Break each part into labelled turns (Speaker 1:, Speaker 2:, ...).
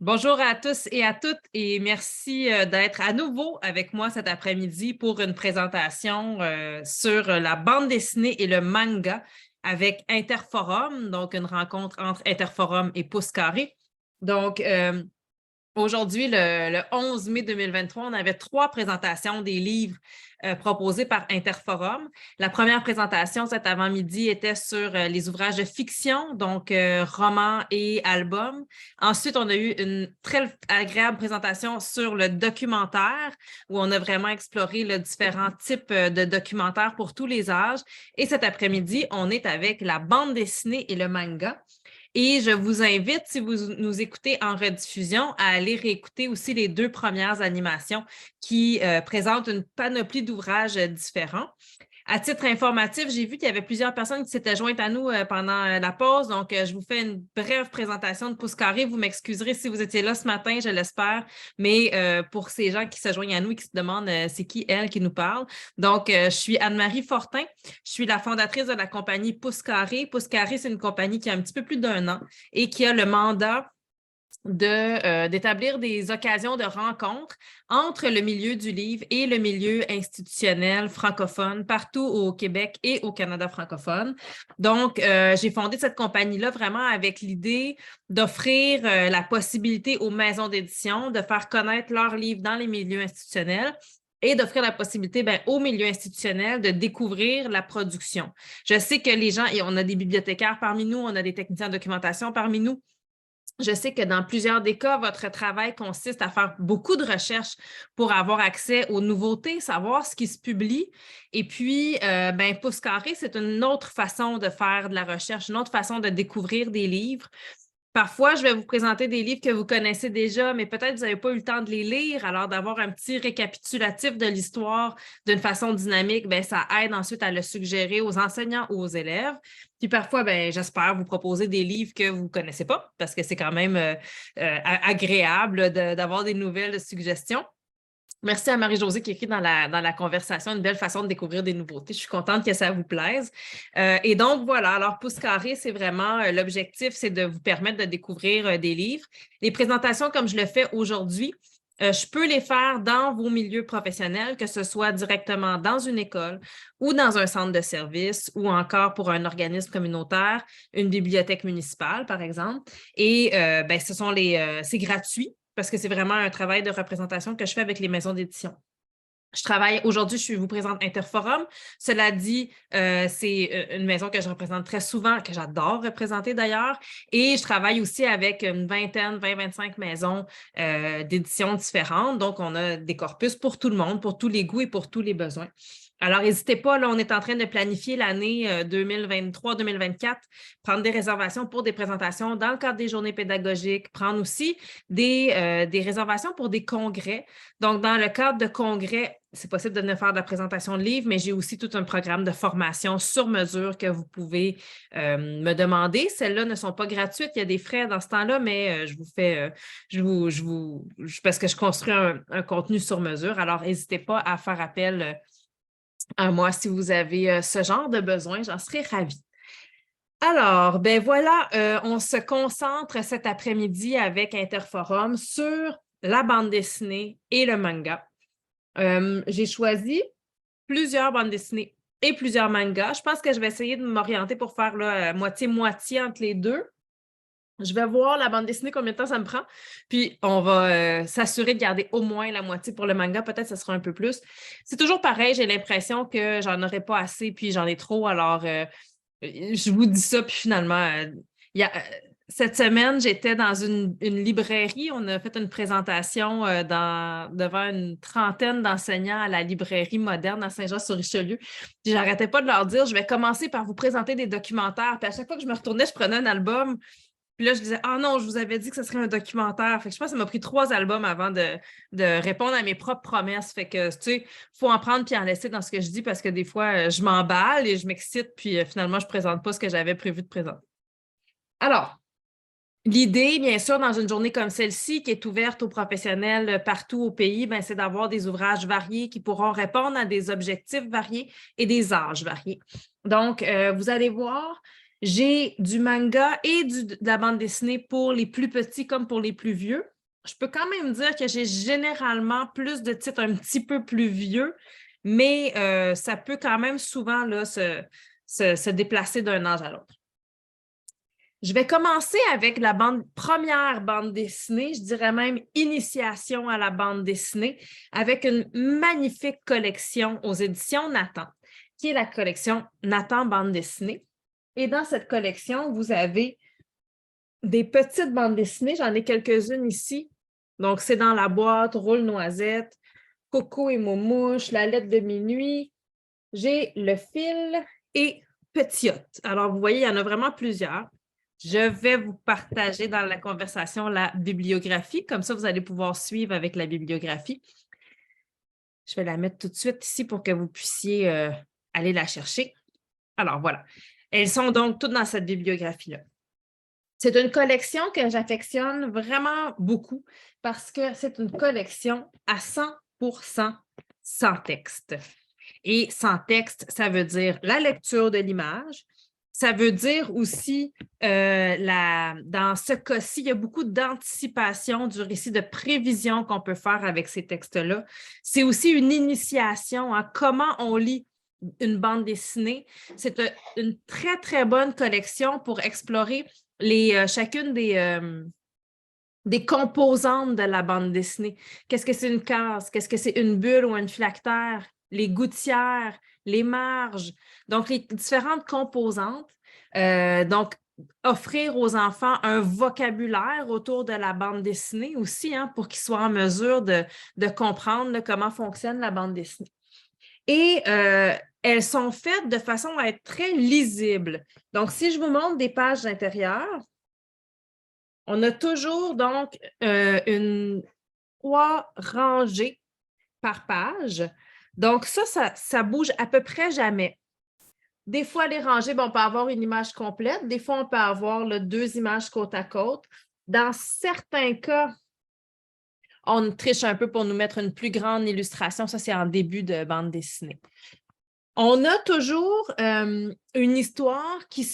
Speaker 1: Bonjour à tous et à toutes et merci d'être à nouveau avec moi cet après-midi pour une présentation sur la bande dessinée et le manga avec Interforum, donc une rencontre entre Interforum et Pouce Carré. Donc, aujourd'hui, le 11 mai 2023, on avait 3 présentations des livres proposés par Interforum. La première présentation cet avant-midi était sur les ouvrages de fiction, donc romans et albums. Ensuite, on a eu une très agréable présentation sur le documentaire, où on a vraiment exploré les différents types de documentaires pour tous les âges. Et cet après-midi, on est avec la bande dessinée et le manga. Et je vous invite, si vous nous écoutez en rediffusion, à aller réécouter aussi les 2 premières animations qui présentent une panoplie d'ouvrages différents. À titre informatif, j'ai vu qu'il y avait plusieurs personnes qui s'étaient jointes à nous pendant la pause. Donc, je vous fais une brève présentation de Pouce Carré. Vous m'excuserez si vous étiez là ce matin, je l'espère. Mais pour ces gens qui se joignent à nous et qui se demandent c'est qui elle qui nous parle. Donc, je suis Anne-Marie Fortin. Je suis la fondatrice de la compagnie Pouce Carré. Pouce Carré, c'est une compagnie qui a un petit peu plus d'1 an et qui a le mandat d'établir des occasions de rencontre entre le milieu du livre et le milieu institutionnel francophone partout au Québec et au Canada francophone. Donc, j'ai fondé cette compagnie-là vraiment avec l'idée d'offrir la possibilité aux maisons d'édition de faire connaître leurs livres dans les milieux institutionnels et d'offrir la possibilité aux milieux institutionnels de découvrir la production. Je sais que les gens, et on a des bibliothécaires parmi nous, on a des techniciens de documentation parmi nous. Je sais que dans plusieurs des cas, votre travail consiste à faire beaucoup de recherches pour avoir accès aux nouveautés, savoir ce qui se publie. Et puis, Pouce Carré, c'est une autre façon de faire de la recherche, une autre façon de découvrir des livres. Parfois, je vais vous présenter des livres que vous connaissez déjà, mais peut-être vous n'avez pas eu le temps de les lire. Alors, d'avoir un petit récapitulatif de l'histoire d'une façon dynamique, ça aide ensuite à le suggérer aux enseignants ou aux élèves. Puis parfois, j'espère vous proposer des livres que vous ne connaissez pas, parce que c'est quand même agréable d'avoir des nouvelles suggestions. Merci à Marie-Josée qui écrit dans la conversation une belle façon de découvrir des nouveautés. Je suis contente que ça vous plaise. Et donc, voilà. Alors, Pouce Carré, c'est vraiment l'objectif, c'est de vous permettre de découvrir des livres. Les présentations, comme je le fais aujourd'hui, je peux les faire dans vos milieux professionnels, que ce soit directement dans une école ou dans un centre de service ou encore pour un organisme communautaire, une bibliothèque municipale, par exemple. Et c'est gratuit, parce que c'est vraiment un travail de représentation que je fais avec les maisons d'édition. Je travaille aujourd'hui, je vous présente Interforum. Cela dit, c'est une maison que je représente très souvent, que j'adore représenter d'ailleurs. Et je travaille aussi avec une vingtaine, 20-25 maisons d'édition différentes. Donc, on a des corpus pour tout le monde, pour tous les goûts et pour tous les besoins. Alors, n'hésitez pas, là, on est en train de planifier l'année 2023-2024, prendre des réservations pour des présentations dans le cadre des journées pédagogiques, prendre aussi des réservations pour des congrès. Donc, dans le cadre de congrès, c'est possible de venir faire de la présentation de livres, mais j'ai aussi tout un programme de formation sur mesure que vous pouvez me demander. Celles-là ne sont pas gratuites, il y a des frais dans ce temps-là, mais je vous fais, parce que je construis un contenu sur mesure. Alors, n'hésitez pas à faire appel à moi si vous avez ce genre de besoin, j'en serais ravie. Alors, voilà, on se concentre cet après-midi avec Interforum sur la bande dessinée et le manga. J'ai choisi plusieurs bandes dessinées et plusieurs mangas. Je pense que je vais essayer de m'orienter pour faire moitié-moitié entre les deux. Je vais voir la bande dessinée, combien de temps ça me prend, puis on va s'assurer de garder au moins la moitié pour le manga. Peut-être que ce sera un peu plus. C'est toujours pareil, j'ai l'impression que j'en aurai pas assez, puis j'en ai trop. Alors, je vous dis ça, puis finalement, cette semaine, j'étais dans une librairie. On a fait une présentation devant une trentaine d'enseignants à la librairie moderne à Saint-Jean-sur-Richelieu. Puis j'arrêtais pas de leur dire, je vais commencer par vous présenter des documentaires. Puis à chaque fois que je me retournais, je prenais un album. Puis là, je disais, ah non, je vous avais dit que ce serait un documentaire. Fait que je pense que ça m'a pris 3 albums avant de répondre à mes propres promesses. Fait que, tu sais, il faut en prendre puis en laisser dans ce que je dis parce que des fois, je m'emballe et je m'excite, puis finalement, je ne présente pas ce que j'avais prévu de présenter. Alors, l'idée, bien sûr, dans une journée comme celle-ci, qui est ouverte aux professionnels partout au pays, c'est d'avoir des ouvrages variés qui pourront répondre à des objectifs variés et des âges variés. Donc, vous allez voir, J'ai du manga et de la bande dessinée pour les plus petits comme pour les plus vieux. Je peux quand même dire que j'ai généralement plus de titres un petit peu plus vieux, mais ça peut quand même souvent là, se déplacer d'un âge à l'autre. Je vais commencer avec la première bande dessinée, je dirais même initiation à la bande dessinée, avec une magnifique collection aux éditions Nathan, qui est la collection Nathan bande dessinée. Et dans cette collection, vous avez des petites bandes dessinées, j'en ai quelques-unes ici. Donc, c'est dans la boîte, Roule Noisette, Coco et Moumouche, La lettre de minuit, j'ai Le fil et Petiote. Alors, vous voyez, il y en a vraiment plusieurs. Je vais vous partager dans la conversation la bibliographie. Comme ça, vous allez pouvoir suivre avec la bibliographie. Je vais la mettre tout de suite ici pour que vous puissiez aller la chercher. Alors, voilà. Elles sont donc toutes dans cette bibliographie-là. C'est une collection que j'affectionne vraiment beaucoup parce que c'est une collection à 100% sans texte. Et sans texte, ça veut dire la lecture de l'image. Ça veut dire aussi, dans ce cas-ci, il y a beaucoup d'anticipation du récit, de prévision qu'on peut faire avec ces textes-là. C'est aussi une initiation à comment on lit une bande dessinée. C'est une très, très bonne collection pour explorer chacune des composantes de la bande dessinée. Qu'est-ce que c'est une case? Qu'est-ce que c'est une bulle ou un phylactère? Les gouttières, les marges. Donc, les différentes composantes. Donc, offrir aux enfants un vocabulaire autour de la bande dessinée aussi, hein, pour qu'ils soient en mesure de comprendre comment fonctionne la bande dessinée. Et elles sont faites de façon à être très lisibles. Donc, si je vous montre des pages d'intérieur, on a toujours donc 3 rangées par page. Donc, ça bouge à peu près jamais. Des fois, les rangées, on peut avoir une image complète. Des fois, on peut avoir 2 images côte à côte. Dans certains cas, on triche un peu pour nous mettre une plus grande illustration. Ça, c'est en début de bande dessinée. On a toujours une histoire qui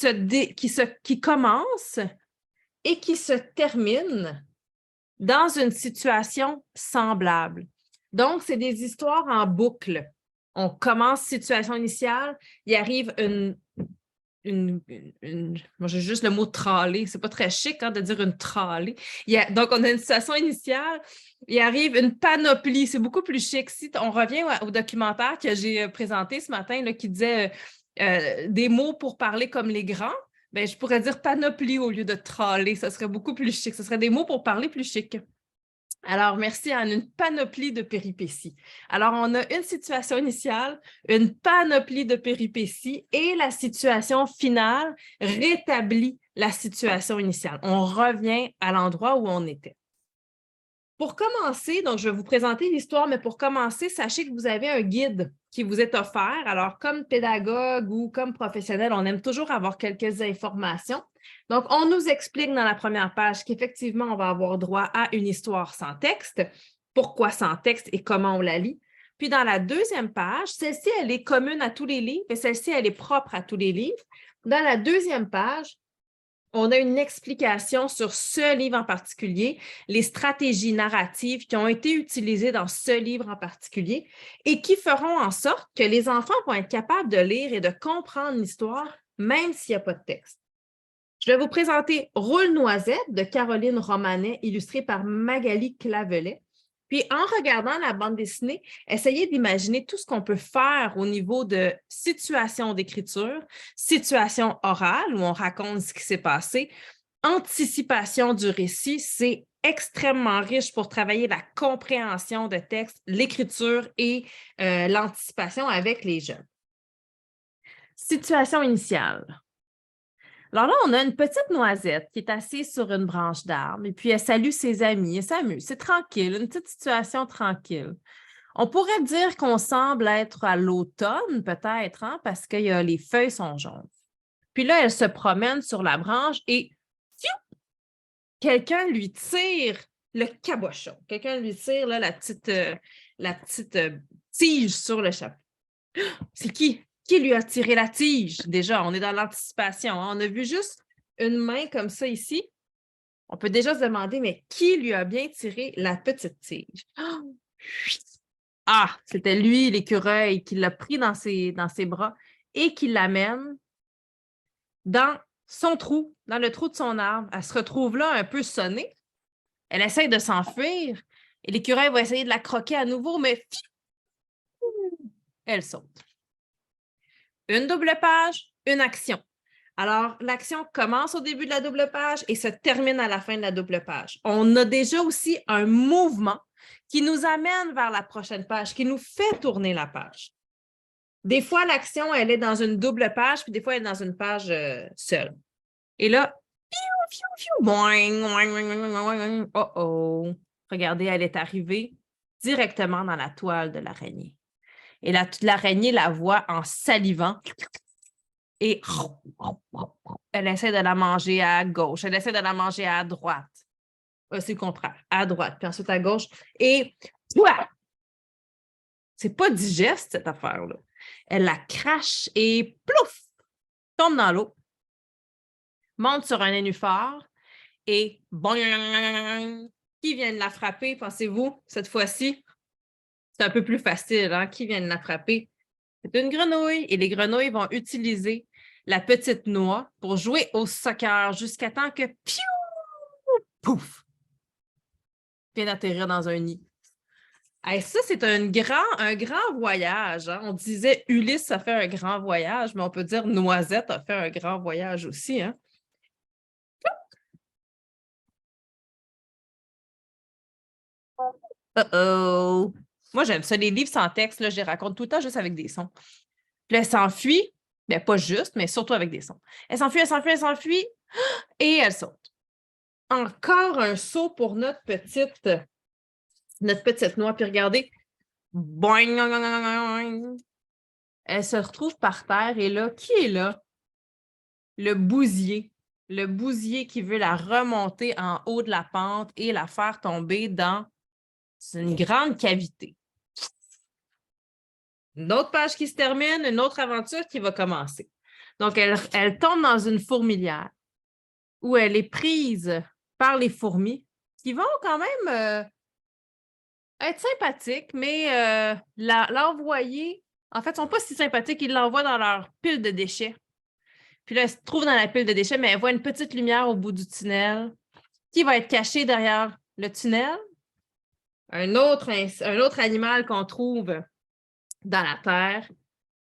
Speaker 1: commence et qui se termine dans une situation semblable. Donc, c'est des histoires en boucle. On commence situation initiale, il arrive moi j'ai juste le mot tralée, c'est pas très chic de dire une tralée. Donc, on a une situation initiale, il arrive une panoplie, c'est beaucoup plus chic. Si on revient au documentaire que j'ai présenté ce matin là, qui disait des mots pour parler comme les grands, ben, je pourrais dire panoplie au lieu de tralée, ça serait beaucoup plus chic, ce serait des mots pour parler plus chic. Alors, merci à une panoplie de péripéties. Alors, on a une situation initiale, une panoplie de péripéties et la situation finale rétablit la situation initiale. On revient à l'endroit où on était. Pour commencer, donc je vais vous présenter l'histoire, mais pour commencer, sachez que vous avez un guide qui vous est offert. Alors, comme pédagogue ou comme professionnel, on aime toujours avoir quelques informations. Donc, on nous explique dans la première page qu'effectivement, on va avoir droit à une histoire sans texte. Pourquoi sans texte et comment on la lit? Puis, dans la deuxième page, celle-ci, elle est commune à tous les livres et celle-ci, elle est propre à tous les livres. Dans la deuxième page, on a une explication sur ce livre en particulier, les stratégies narratives qui ont été utilisées dans ce livre en particulier et qui feront en sorte que les enfants vont être capables de lire et de comprendre l'histoire, même s'il n'y a pas de texte. Je vais vous présenter Roule Noisette de Caroline Romanet, illustrée par Magali Clavelet. Puis, en regardant la bande dessinée, essayez d'imaginer tout ce qu'on peut faire au niveau de situation d'écriture, situation orale, où on raconte ce qui s'est passé, anticipation du récit, c'est extrêmement riche pour travailler la compréhension de texte, l'écriture et l'anticipation avec les jeunes. Situation initiale. Alors là, on a une petite noisette qui est assise sur une branche d'arbre et puis elle salue ses amis, elle s'amuse. C'est tranquille, une petite situation tranquille. On pourrait dire qu'on semble être à l'automne peut-être, hein, parce que les feuilles sont jaunes. Puis là, elle se promène sur la branche et quelqu'un lui tire le cabochon. Quelqu'un lui tire là, la petite tige sur le chapeau. C'est qui? Qui lui a tiré la tige? Déjà, on est dans l'anticipation. Hein? On a vu juste une main comme ça ici. On peut déjà se demander, mais qui lui a bien tiré la petite tige? Ah, c'était lui, l'écureuil, qui l'a pris dans ses bras et qui l'amène dans son trou, dans le trou de son arbre. Elle se retrouve là un peu sonnée. Elle essaye de s'enfuir et l'écureuil va essayer de la croquer à nouveau, mais elle saute. Une double page, une action. Alors, l'action commence au début de la double page et se termine à la fin de la double page. On a déjà aussi un mouvement qui nous amène vers la prochaine page, qui nous fait tourner la page. Des fois, l'action, elle est dans une double page, puis des fois, elle est dans une page seule. Et là, boing, boing, boing, boing, oh oh. Regardez, elle est arrivée directement dans la toile de l'araignée. Et l'araignée la voit en salivant et elle essaie de la manger à gauche, elle essaie de la manger à droite. C'est le contraire, à droite, puis ensuite à gauche. Et c'est pas digeste, cette affaire-là. Elle la crache et plouf, tombe dans l'eau, monte sur un nénuphar et boing, qui vient de la frapper, pensez-vous, cette fois-ci? C'est un peu plus facile, hein? Qui vient de la frapper? C'est une grenouille et les grenouilles vont utiliser la petite noix pour jouer au soccer jusqu'à temps que piou, pouf, vient d'atterrir dans un nid. Hey, ça, c'est un grand voyage. Hein? On disait Ulysse a fait un grand voyage, mais on peut dire Noisette a fait un grand voyage aussi. Hein? Uh-oh! Moi, j'aime ça. Les livres sans texte, là, je les raconte tout le temps juste avec des sons. Puis elle s'enfuit, bien, pas juste, mais surtout avec des sons. Elle s'enfuit, elle s'enfuit, elle s'enfuit et elle saute. Encore un saut pour notre petite noix. Puis regardez, boing, elle se retrouve par terre et là, qui est là? Le bousier. Le bousier qui veut la remonter en haut de la pente et la faire tomber dans une grande cavité. Une autre page qui se termine, une autre aventure qui va commencer. Donc, elle tombe dans une fourmilière où elle est prise par les fourmis qui vont quand même être sympathiques, mais l'envoyer, en fait, ils ne sont pas si sympathiques, ils l'envoient dans leur pile de déchets. Puis là, elle se trouve dans la pile de déchets, mais elle voit une petite lumière au bout du tunnel qui va être cachée derrière le tunnel. Un autre animal qu'on trouve dans la terre,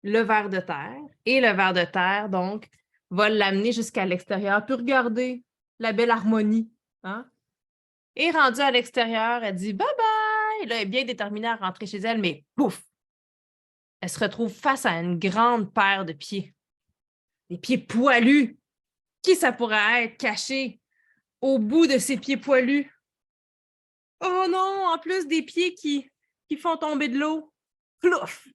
Speaker 1: le ver de terre. Et le ver de terre, donc, va l'amener jusqu'à l'extérieur. Puis regardez la belle harmonie. Hein? Et rendue à l'extérieur, elle dit bye-bye. Là, elle est bien déterminée à rentrer chez elle, mais pouf! Elle se retrouve face à une grande paire de pieds. Des pieds poilus. Qui ça pourrait être caché au bout de ces pieds poilus? Oh non, en plus des pieds qui font tomber de l'eau. Plouf!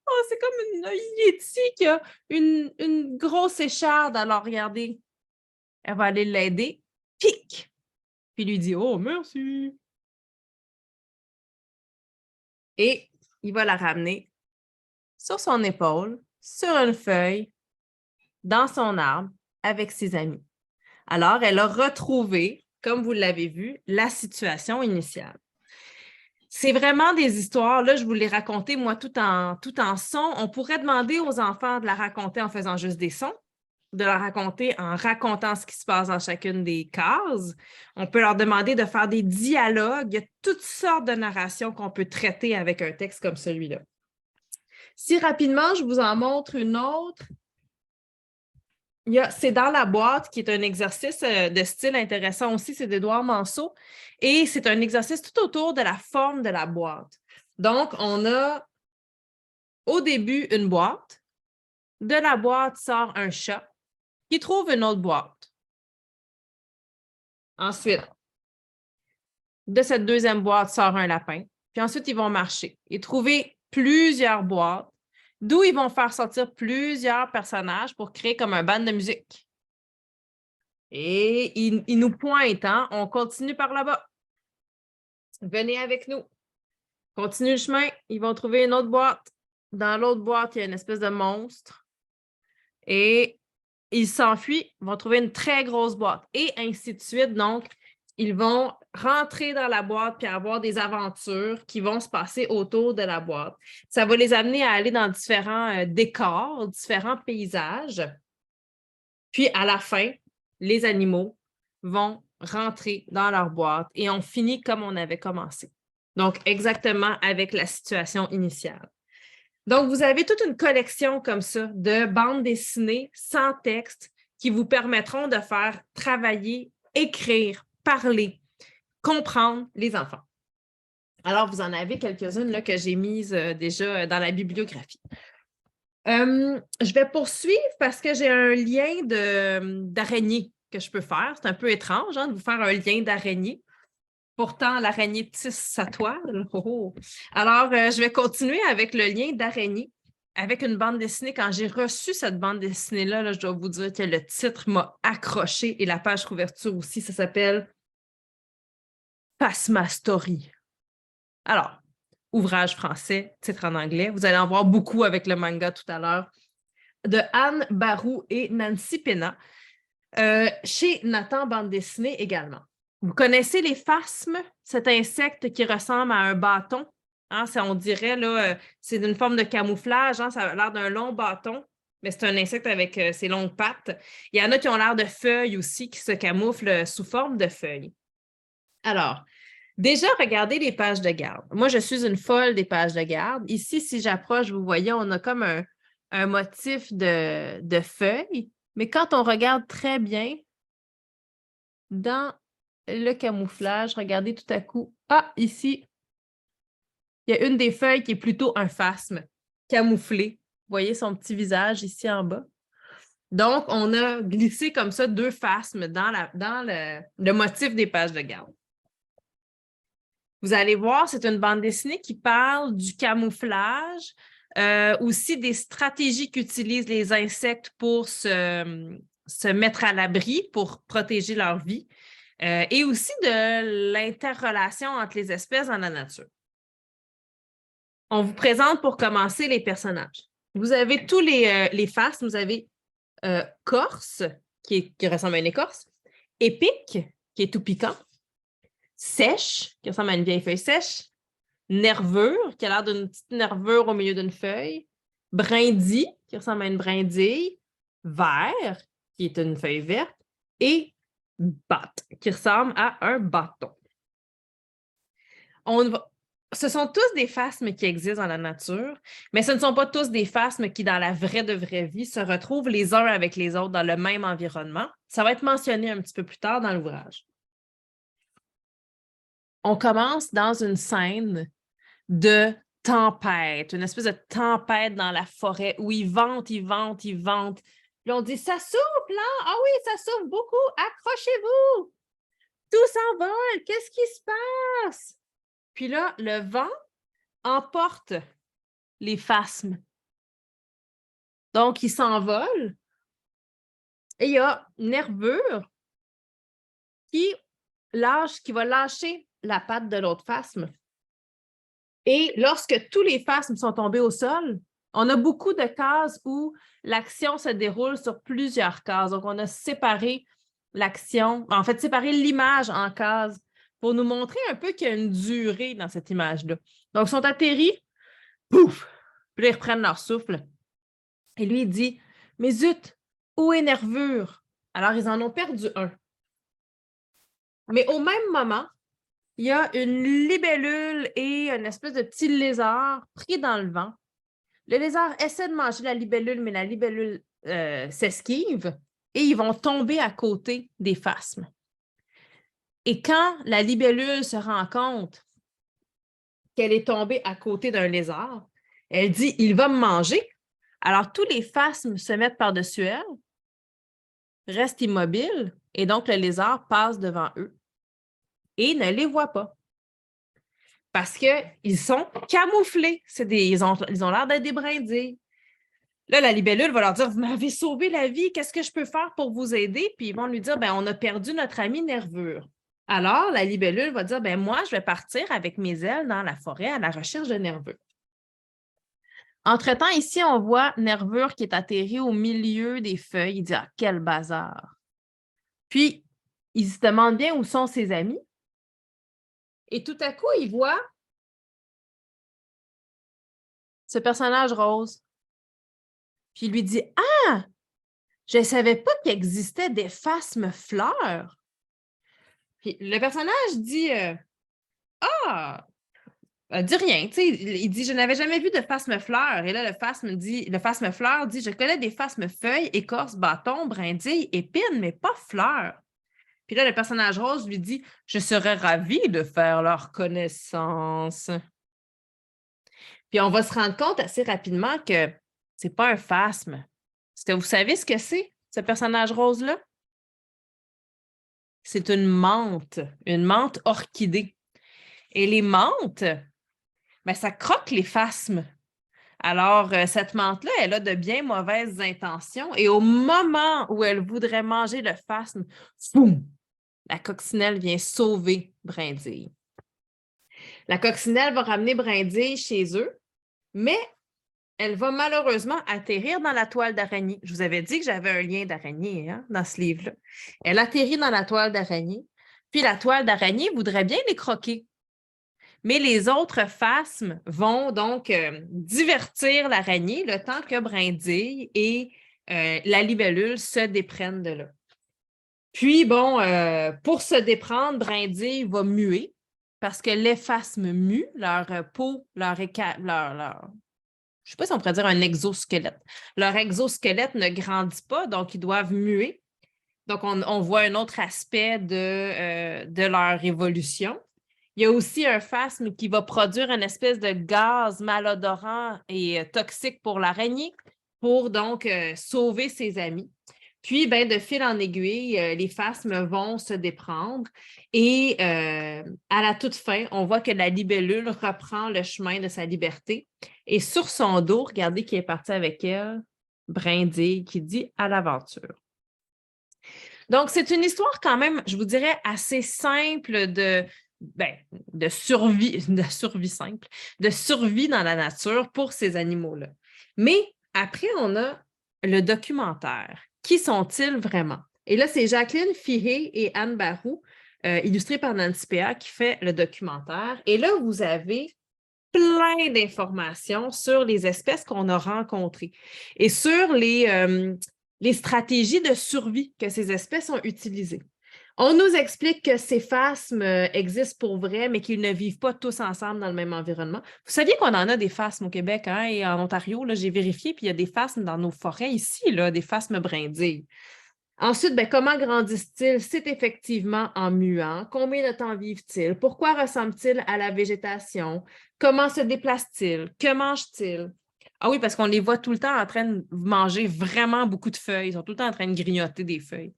Speaker 1: Oh, c'est comme une Yéti qui a une grosse écharde. Alors, regardez, elle va aller l'aider. Pic! Puis lui dit, oh, merci. Et il va la ramener sur son épaule, sur une feuille, dans son arbre, avec ses amis. Alors, elle a retrouvé, comme vous l'avez vu, la situation initiale. C'est vraiment des histoires, là, je vous les racontais, moi, tout en son. On pourrait demander aux enfants de la raconter en faisant juste des sons, de la raconter en racontant ce qui se passe dans chacune des cases. On peut leur demander de faire des dialogues. Il y a toutes sortes de narrations qu'on peut traiter avec un texte comme celui-là. Si rapidement, je vous en montre une autre. C'est dans la boîte qui est un exercice de style intéressant aussi, c'est d'Édouard Manceau. Et c'est un exercice tout autour de la forme de la boîte. Donc, on a au début une boîte. De la boîte sort un chat qui trouve une autre boîte. Ensuite, de cette deuxième boîte sort un lapin. Puis ensuite, ils vont marcher et trouver plusieurs boîtes d'où ils vont faire sortir plusieurs personnages pour créer comme un band de musique. Et ils nous pointent, hein? On continue par là-bas. Venez avec nous. Continue le chemin, ils vont trouver une autre boîte. Dans l'autre boîte, il y a une espèce de monstre. Et ils s'enfuient, vont trouver une très grosse boîte. Et ainsi de suite. Donc, ils vont rentrer dans la boîte puis avoir des aventures qui vont se passer autour de la boîte. Ça va les amener à aller dans différents décors, différents paysages. Puis, à la fin, les animaux vont rentrer dans leur boîte et on finit comme on avait commencé. Donc, exactement avec la situation initiale. Donc, vous avez toute une collection comme ça de bandes dessinées sans texte qui vous permettront de faire travailler, écrire, parler, comprendre les enfants. Alors, vous en avez quelques-unes là, que j'ai mises déjà dans la bibliographie. Je vais poursuivre parce que j'ai un lien d'araignée que je peux faire. C'est un peu étrange de vous faire un lien d'araignée. Pourtant, l'araignée tisse sa toile. Oh. Alors, je vais continuer avec le lien d'araignée, avec une bande dessinée. Quand j'ai reçu cette bande dessinée-là, je dois vous dire que le titre m'a accroché et la page couverture aussi. Ça s'appelle Phasma Story. Alors, ouvrage français, titre en anglais. Vous allez en voir beaucoup avec le manga tout à l'heure. De Anne Barou et Nancy Pena. Chez Nathan Bande dessinée également. Vous connaissez les phasmes, cet insecte qui ressemble à un bâton? On dirait, là, c'est une forme de camouflage, ça a l'air d'un long bâton, mais c'est un insecte avec ses longues pattes. Il y en a qui ont l'air de feuilles aussi, qui se camouflent sous forme de feuilles. Alors, déjà, regardez les pages de garde. Moi, je suis une folle des pages de garde. Ici, si j'approche, vous voyez, on a comme un motif de feuilles, mais quand on regarde très bien, dans le camouflage, regardez tout à coup, ici, il y a une des feuilles qui est plutôt un phasme camouflé. Vous voyez son petit visage ici en bas. Donc, on a glissé comme ça 2 phasmes dans le motif des pages de garde. Vous allez voir, c'est une bande dessinée qui parle du camouflage, aussi des stratégies qu'utilisent les insectes pour se mettre à l'abri, pour protéger leur vie, et aussi de l'interrelation entre les espèces dans la nature. On vous présente pour commencer les personnages. Vous avez tous les phasmes. Vous avez Corse, qui ressemble à une écorce, Épique, qui est tout piquant, Sèche, qui ressemble à une vieille feuille sèche, Nervure, qui a l'air d'une petite nervure au milieu d'une feuille, Brindille, qui ressemble à une brindille, Vert, qui est une feuille verte, et Batte, qui ressemble à un bâton. Ce sont tous des phasmes qui existent dans la nature, mais ce ne sont pas tous des phasmes qui, dans la vraie vie, se retrouvent les uns avec les autres dans le même environnement. Ça va être mentionné un petit peu plus tard dans l'ouvrage. On commence dans une scène de tempête, une espèce de tempête dans la forêt où il vente. Puis on dit, ça souffle, hein? Ah oui, ça souffle beaucoup, accrochez-vous! Tout s'envole, qu'est-ce qui se passe? Puis là, le vent emporte les phasmes. Donc, ils s'envolent. Et il y a Nervure qui va lâcher la patte de l'autre phasme. Et lorsque tous les phasmes sont tombés au sol, on a beaucoup de cases où l'action se déroule sur plusieurs cases. Donc, on a séparé l'action, en fait, séparé l'image en cases pour nous montrer un peu qu'il y a une durée dans cette image-là. Donc, ils sont atterris, pouf, puis là, ils reprennent leur souffle. Et lui, il dit, « Mais zut, où est Nervure? » Alors, ils en ont perdu un. Mais au même moment, il y a une libellule et une espèce de petit lézard pris dans le vent. Le lézard essaie de manger la libellule, mais la libellule s'esquive et ils vont tomber à côté des phasmes. Et quand la libellule se rend compte qu'elle est tombée à côté d'un lézard, elle dit « Il va me manger ». Alors, tous les phasmes se mettent par-dessus elle, restent immobiles, et donc le lézard passe devant eux et ne les voit pas. Parce qu'ils sont camouflés. Ils ont l'air d'être des brindilles. Là, la libellule va leur dire « Vous m'avez sauvé la vie, qu'est-ce que je peux faire pour vous aider? » Puis ils vont lui dire « On a perdu notre ami Nervure. » Alors, la libellule va dire, ben moi, je vais partir avec mes ailes dans la forêt à la recherche de nervures. Entre-temps, ici, on voit Nervure qui est atterri au milieu des feuilles. Il dit, ah, quel bazar. Puis, il se demande bien où sont ses amis. Et tout à coup, il voit ce personnage rose. Puis il lui dit, ah, je ne savais pas qu'il existait des phasmes fleurs. Puis le personnage dit, ah, dit rien, tu sais, il dit, je n'avais jamais vu de phasme fleur. Et là, le phasme fleur dit, je connais des phasmes feuilles, écorces, bâtons, brindilles, épines, mais pas fleurs. Puis là, le personnage rose lui dit, je serais ravi de faire leur connaissance. Puis on va se rendre compte assez rapidement que c'est pas un phasme. Est-ce que vous savez ce que c'est, ce personnage rose-là? C'est une menthe orchidée. Et les menthes, ben, ça croque les phasmes. Alors, cette menthe-là, elle a de bien mauvaises intentions. Et au moment où elle voudrait manger le phasme, boum, la coccinelle vient sauver Brindille. La coccinelle va ramener Brindille chez eux, mais elle va malheureusement atterrir dans la toile d'araignée. Je vous avais dit que j'avais un lien d'araignée dans ce livre-là. Elle atterrit dans la toile d'araignée, puis la toile d'araignée voudrait bien les croquer. Mais les autres phasmes vont donc divertir l'araignée le temps que Brindille et la libellule se déprennent de là. Puis, bon, pour se déprendre, Brindille va muer parce que les phasmes muent, leur peau, je ne sais pas si on pourrait dire un exosquelette. Leur exosquelette ne grandit pas, donc ils doivent muer. Donc, on voit un autre aspect de leur évolution. Il y a aussi un phasme qui va produire une espèce de gaz malodorant et toxique pour l'araignée pour donc sauver ses amis. Puis, ben, de fil en aiguille, les phasmes vont se déprendre et à la toute fin, on voit que la libellule reprend le chemin de sa liberté. Et sur son dos, regardez qui est parti avec elle, Brindille, qui dit « à l'aventure ». Donc, c'est une histoire quand même, je vous dirais, assez simple de survie simple, de survie dans la nature pour ces animaux-là. Mais après, on a le documentaire. Qui sont-ils vraiment? Et là, c'est Jacqueline Fihé et Anne Barou, illustrée par Nancy Péa, qui fait le documentaire. Et là, vous avez plein d'informations sur les espèces qu'on a rencontrées et sur les stratégies de survie que ces espèces ont utilisées. On nous explique que ces phasmes existent pour vrai, mais qu'ils ne vivent pas tous ensemble dans le même environnement. Vous saviez qu'on en a des phasmes au Québec et en Ontario, j'ai vérifié, puis il y a des phasmes dans nos forêts ici, des phasmes brindilles. Ensuite, comment grandissent-ils? C'est effectivement en muant. Combien de temps vivent-ils? Pourquoi ressemblent-ils à la végétation? Comment se déplacent-ils? Que mangent-ils? Ah oui, parce qu'on les voit tout le temps en train de manger vraiment beaucoup de feuilles. Ils sont tout le temps en train de grignoter des feuilles.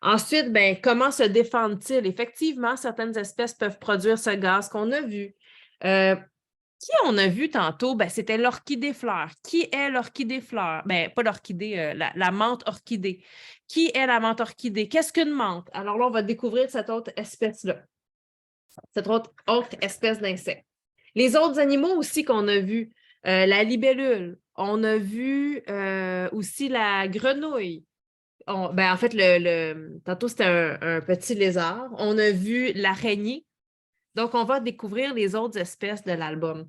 Speaker 1: Ensuite, comment se défendent-ils? Effectivement, certaines espèces peuvent produire ce gaz qu'on a vu. Qui on a vu tantôt? C'était l'orchidée fleur. Qui est l'orchidée fleur? Pas l'orchidée, la menthe orchidée. Qui est la menthe orchidée? Qu'est-ce qu'une menthe? Alors là, on va découvrir cette autre espèce-là, cette autre espèce d'insecte. Les autres animaux aussi qu'on a vus, la libellule, on a vu aussi la grenouille. En fait, tantôt, c'était un petit lézard. On a vu l'araignée. Donc, on va découvrir les autres espèces de l'album.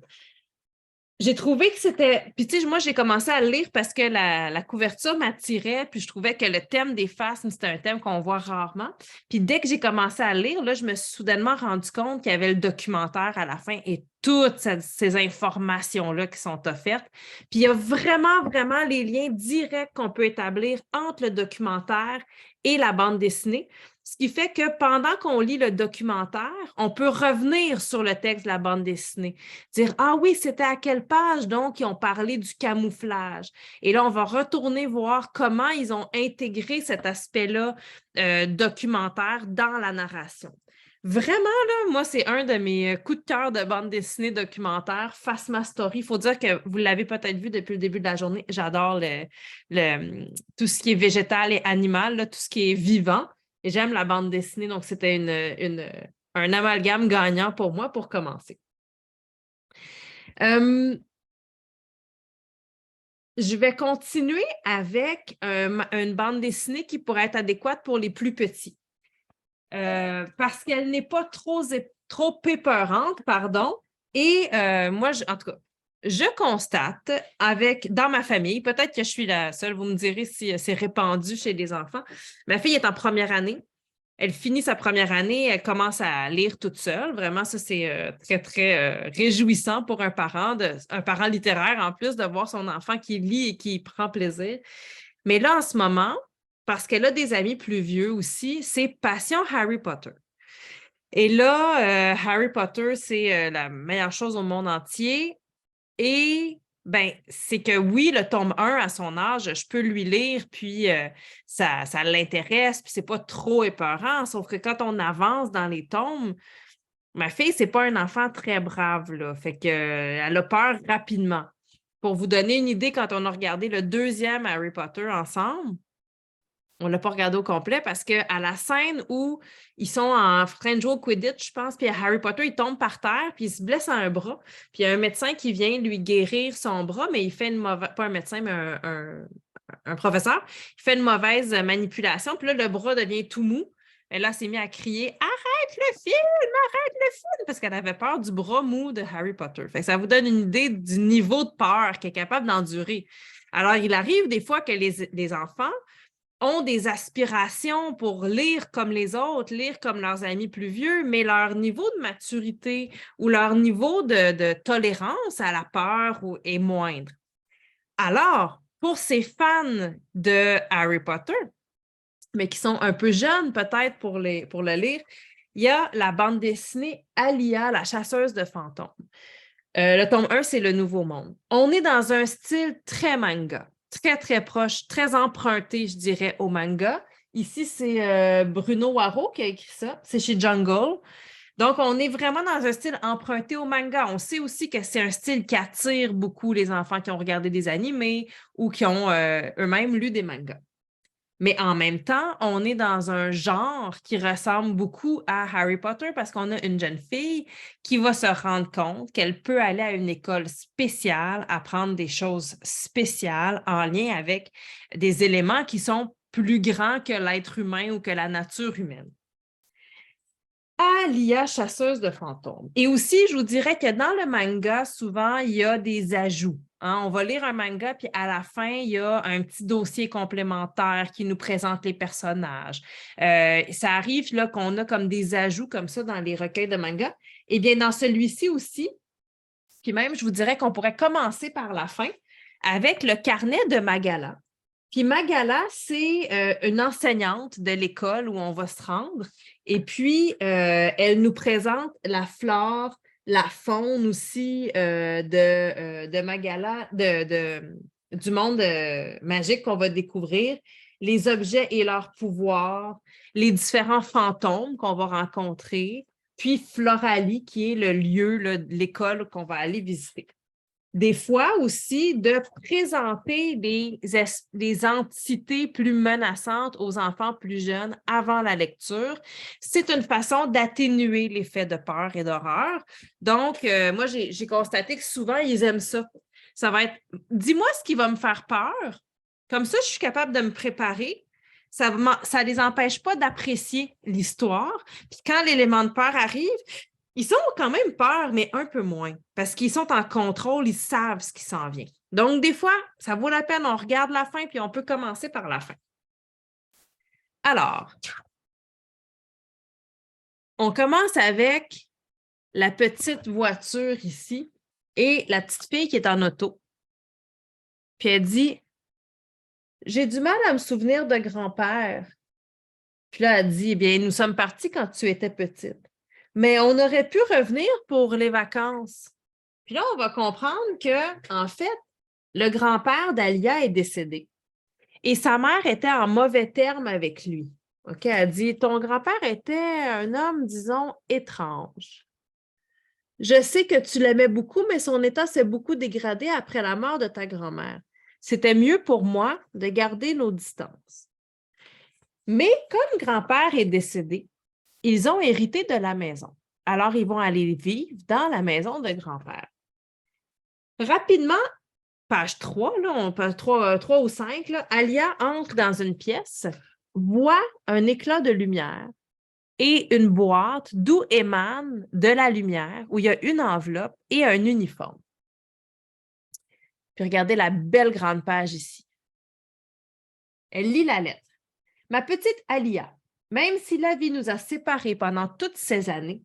Speaker 1: J'ai trouvé que c'était... Puis, tu sais, moi, j'ai commencé à le lire parce que la couverture m'attirait, puis je trouvais que le thème des phasmes, c'était un thème qu'on voit rarement. Puis, dès que j'ai commencé à le lire, là, je me suis soudainement rendu compte qu'il y avait le documentaire à la fin et toutes ces informations-là qui sont offertes. Puis, il y a vraiment, vraiment les liens directs qu'on peut établir entre le documentaire et la bande dessinée. Ce qui fait que pendant qu'on lit le documentaire, on peut revenir sur le texte de la bande dessinée. Dire, ah oui, c'était à quelle page, donc, ils ont parlé du camouflage. Et là, on va retourner voir comment ils ont intégré cet aspect-là documentaire dans la narration. Vraiment, là, moi, c'est un de mes coups de cœur de bande dessinée documentaire, Phasma Story. Il faut dire que vous l'avez peut-être vu depuis le début de la journée. J'adore tout ce qui est végétal et animal, là, tout ce qui est vivant. Et j'aime la bande dessinée, donc c'était un amalgame gagnant pour moi pour commencer. Je vais continuer avec une bande dessinée qui pourrait être adéquate pour les plus petits. Parce qu'elle n'est pas trop épeurante, pardon. Et moi, en tout cas, je constate dans ma famille, peut-être que je suis la seule, vous me direz si c'est répandu chez les enfants. Ma fille est en première année. Elle finit sa première année, elle commence à lire toute seule. Vraiment, ça, c'est très, très réjouissant pour un parent littéraire en plus, de voir son enfant qui lit et qui prend plaisir. Mais là, en ce moment, parce qu'elle a des amis plus vieux aussi, c'est passion Harry Potter. Et là, Harry Potter, c'est la meilleure chose au monde entier. Et ben, c'est que oui, le tome 1 à son âge, je peux lui lire, puis ça l'intéresse, puis c'est pas trop épeurant. Sauf que quand on avance dans les tomes, ma fille, c'est pas un enfant très brave, là. Fait que, elle a peur rapidement. Pour vous donner une idée, quand on a regardé le deuxième Harry Potter ensemble, on ne l'a pas regardé au complet parce qu'à la scène où ils sont en train de jouer au Quidditch, je pense, puis Harry Potter, il tombe par terre, puis il se blesse à un bras. Puis il y a un médecin qui vient lui guérir son bras, mais il fait une mauvaise... Pas un médecin, mais un professeur. Il fait une mauvaise manipulation, puis là, le bras devient tout mou. Et là, elle s'est mise à crier « Arrête le film! Arrête le film! » Parce qu'elle avait peur du bras mou de Harry Potter. Fait que ça vous donne une idée du niveau de peur qu'elle est capable d'endurer. Alors, il arrive des fois que les enfants ont des aspirations pour lire comme les autres, lire comme leurs amis plus vieux, mais leur niveau de maturité ou leur niveau de tolérance à la peur est moindre. Alors, pour ces fans de Harry Potter, mais qui sont un peu jeunes peut-être pour le lire, il y a la bande dessinée Alia, la chasseuse de fantômes. Le tome 1, c'est Le Nouveau Monde. On est dans un style très manga, très, très proche, très emprunté, je dirais, au manga. Ici, c'est Bruno Waro qui a écrit ça. C'est chez Jungle. Donc, on est vraiment dans un style emprunté au manga. On sait aussi que c'est un style qui attire beaucoup les enfants qui ont regardé des animés ou qui ont eux-mêmes lu des mangas. Mais en même temps, on est dans un genre qui ressemble beaucoup à Harry Potter parce qu'on a une jeune fille qui va se rendre compte qu'elle peut aller à une école spéciale, apprendre des choses spéciales en lien avec des éléments qui sont plus grands que l'être humain ou que la nature humaine. Alia, chasseuse de fantômes. Et aussi, je vous dirais que dans le manga, souvent, il y a des ajouts. Hein? On va lire un manga, puis à la fin, il y a un petit dossier complémentaire qui nous présente les personnages. Ça arrive là, qu'on a comme des ajouts comme ça dans les recueils de manga. Eh bien, dans celui-ci aussi, puis même, je vous dirais qu'on pourrait commencer par la fin avec le carnet de Magala. Puis Magala, c'est une enseignante de l'école où on va se rendre. Et puis, elle nous présente la flore, la faune aussi de Magala, du monde magique qu'on va découvrir, les objets et leurs pouvoirs, les différents fantômes qu'on va rencontrer, puis Floralie, qui est le lieu, là, de l'école qu'on va aller visiter. Des fois aussi, de présenter des entités plus menaçantes aux enfants plus jeunes avant la lecture. C'est une façon d'atténuer l'effet de peur et d'horreur. Donc, moi, j'ai constaté que souvent, ils aiment ça. Ça va être, dis-moi ce qui va me faire peur. Comme ça, je suis capable de me préparer. Ça ne les empêche pas d'apprécier l'histoire. Puis quand l'élément de peur arrive, ils ont quand même peur, mais un peu moins, parce qu'ils sont en contrôle, ils savent ce qui s'en vient. Donc, des fois, ça vaut la peine, on regarde la fin, puis on peut commencer par la fin. Alors, on commence avec la petite voiture ici et la petite fille qui est en auto. Puis elle dit, « J'ai du mal à me souvenir de grand-père. » Puis là, elle dit, « Eh bien, nous sommes partis quand tu étais petite. Mais on aurait pu revenir pour les vacances. » Puis là, on va comprendre que, en fait, le grand-père d'Alia est décédé. Et sa mère était en mauvais termes avec lui. OK, elle dit, ton grand-père était un homme, disons, étrange. Je sais que tu l'aimais beaucoup, mais son état s'est beaucoup dégradé après la mort de ta grand-mère. C'était mieux pour moi de garder nos distances. Mais comme grand-père est décédé, ils ont hérité de la maison. Alors, ils vont aller vivre dans la maison de grand-père. Rapidement, page 3, là, on peut 3 ou 5, là, Alia entre dans une pièce, voit un éclat de lumière et une boîte d'où émane de la lumière, où il y a une enveloppe et un uniforme. Puis regardez la belle grande page ici. Elle lit la lettre. Ma petite Alia, même si la vie nous a séparés pendant toutes ces années,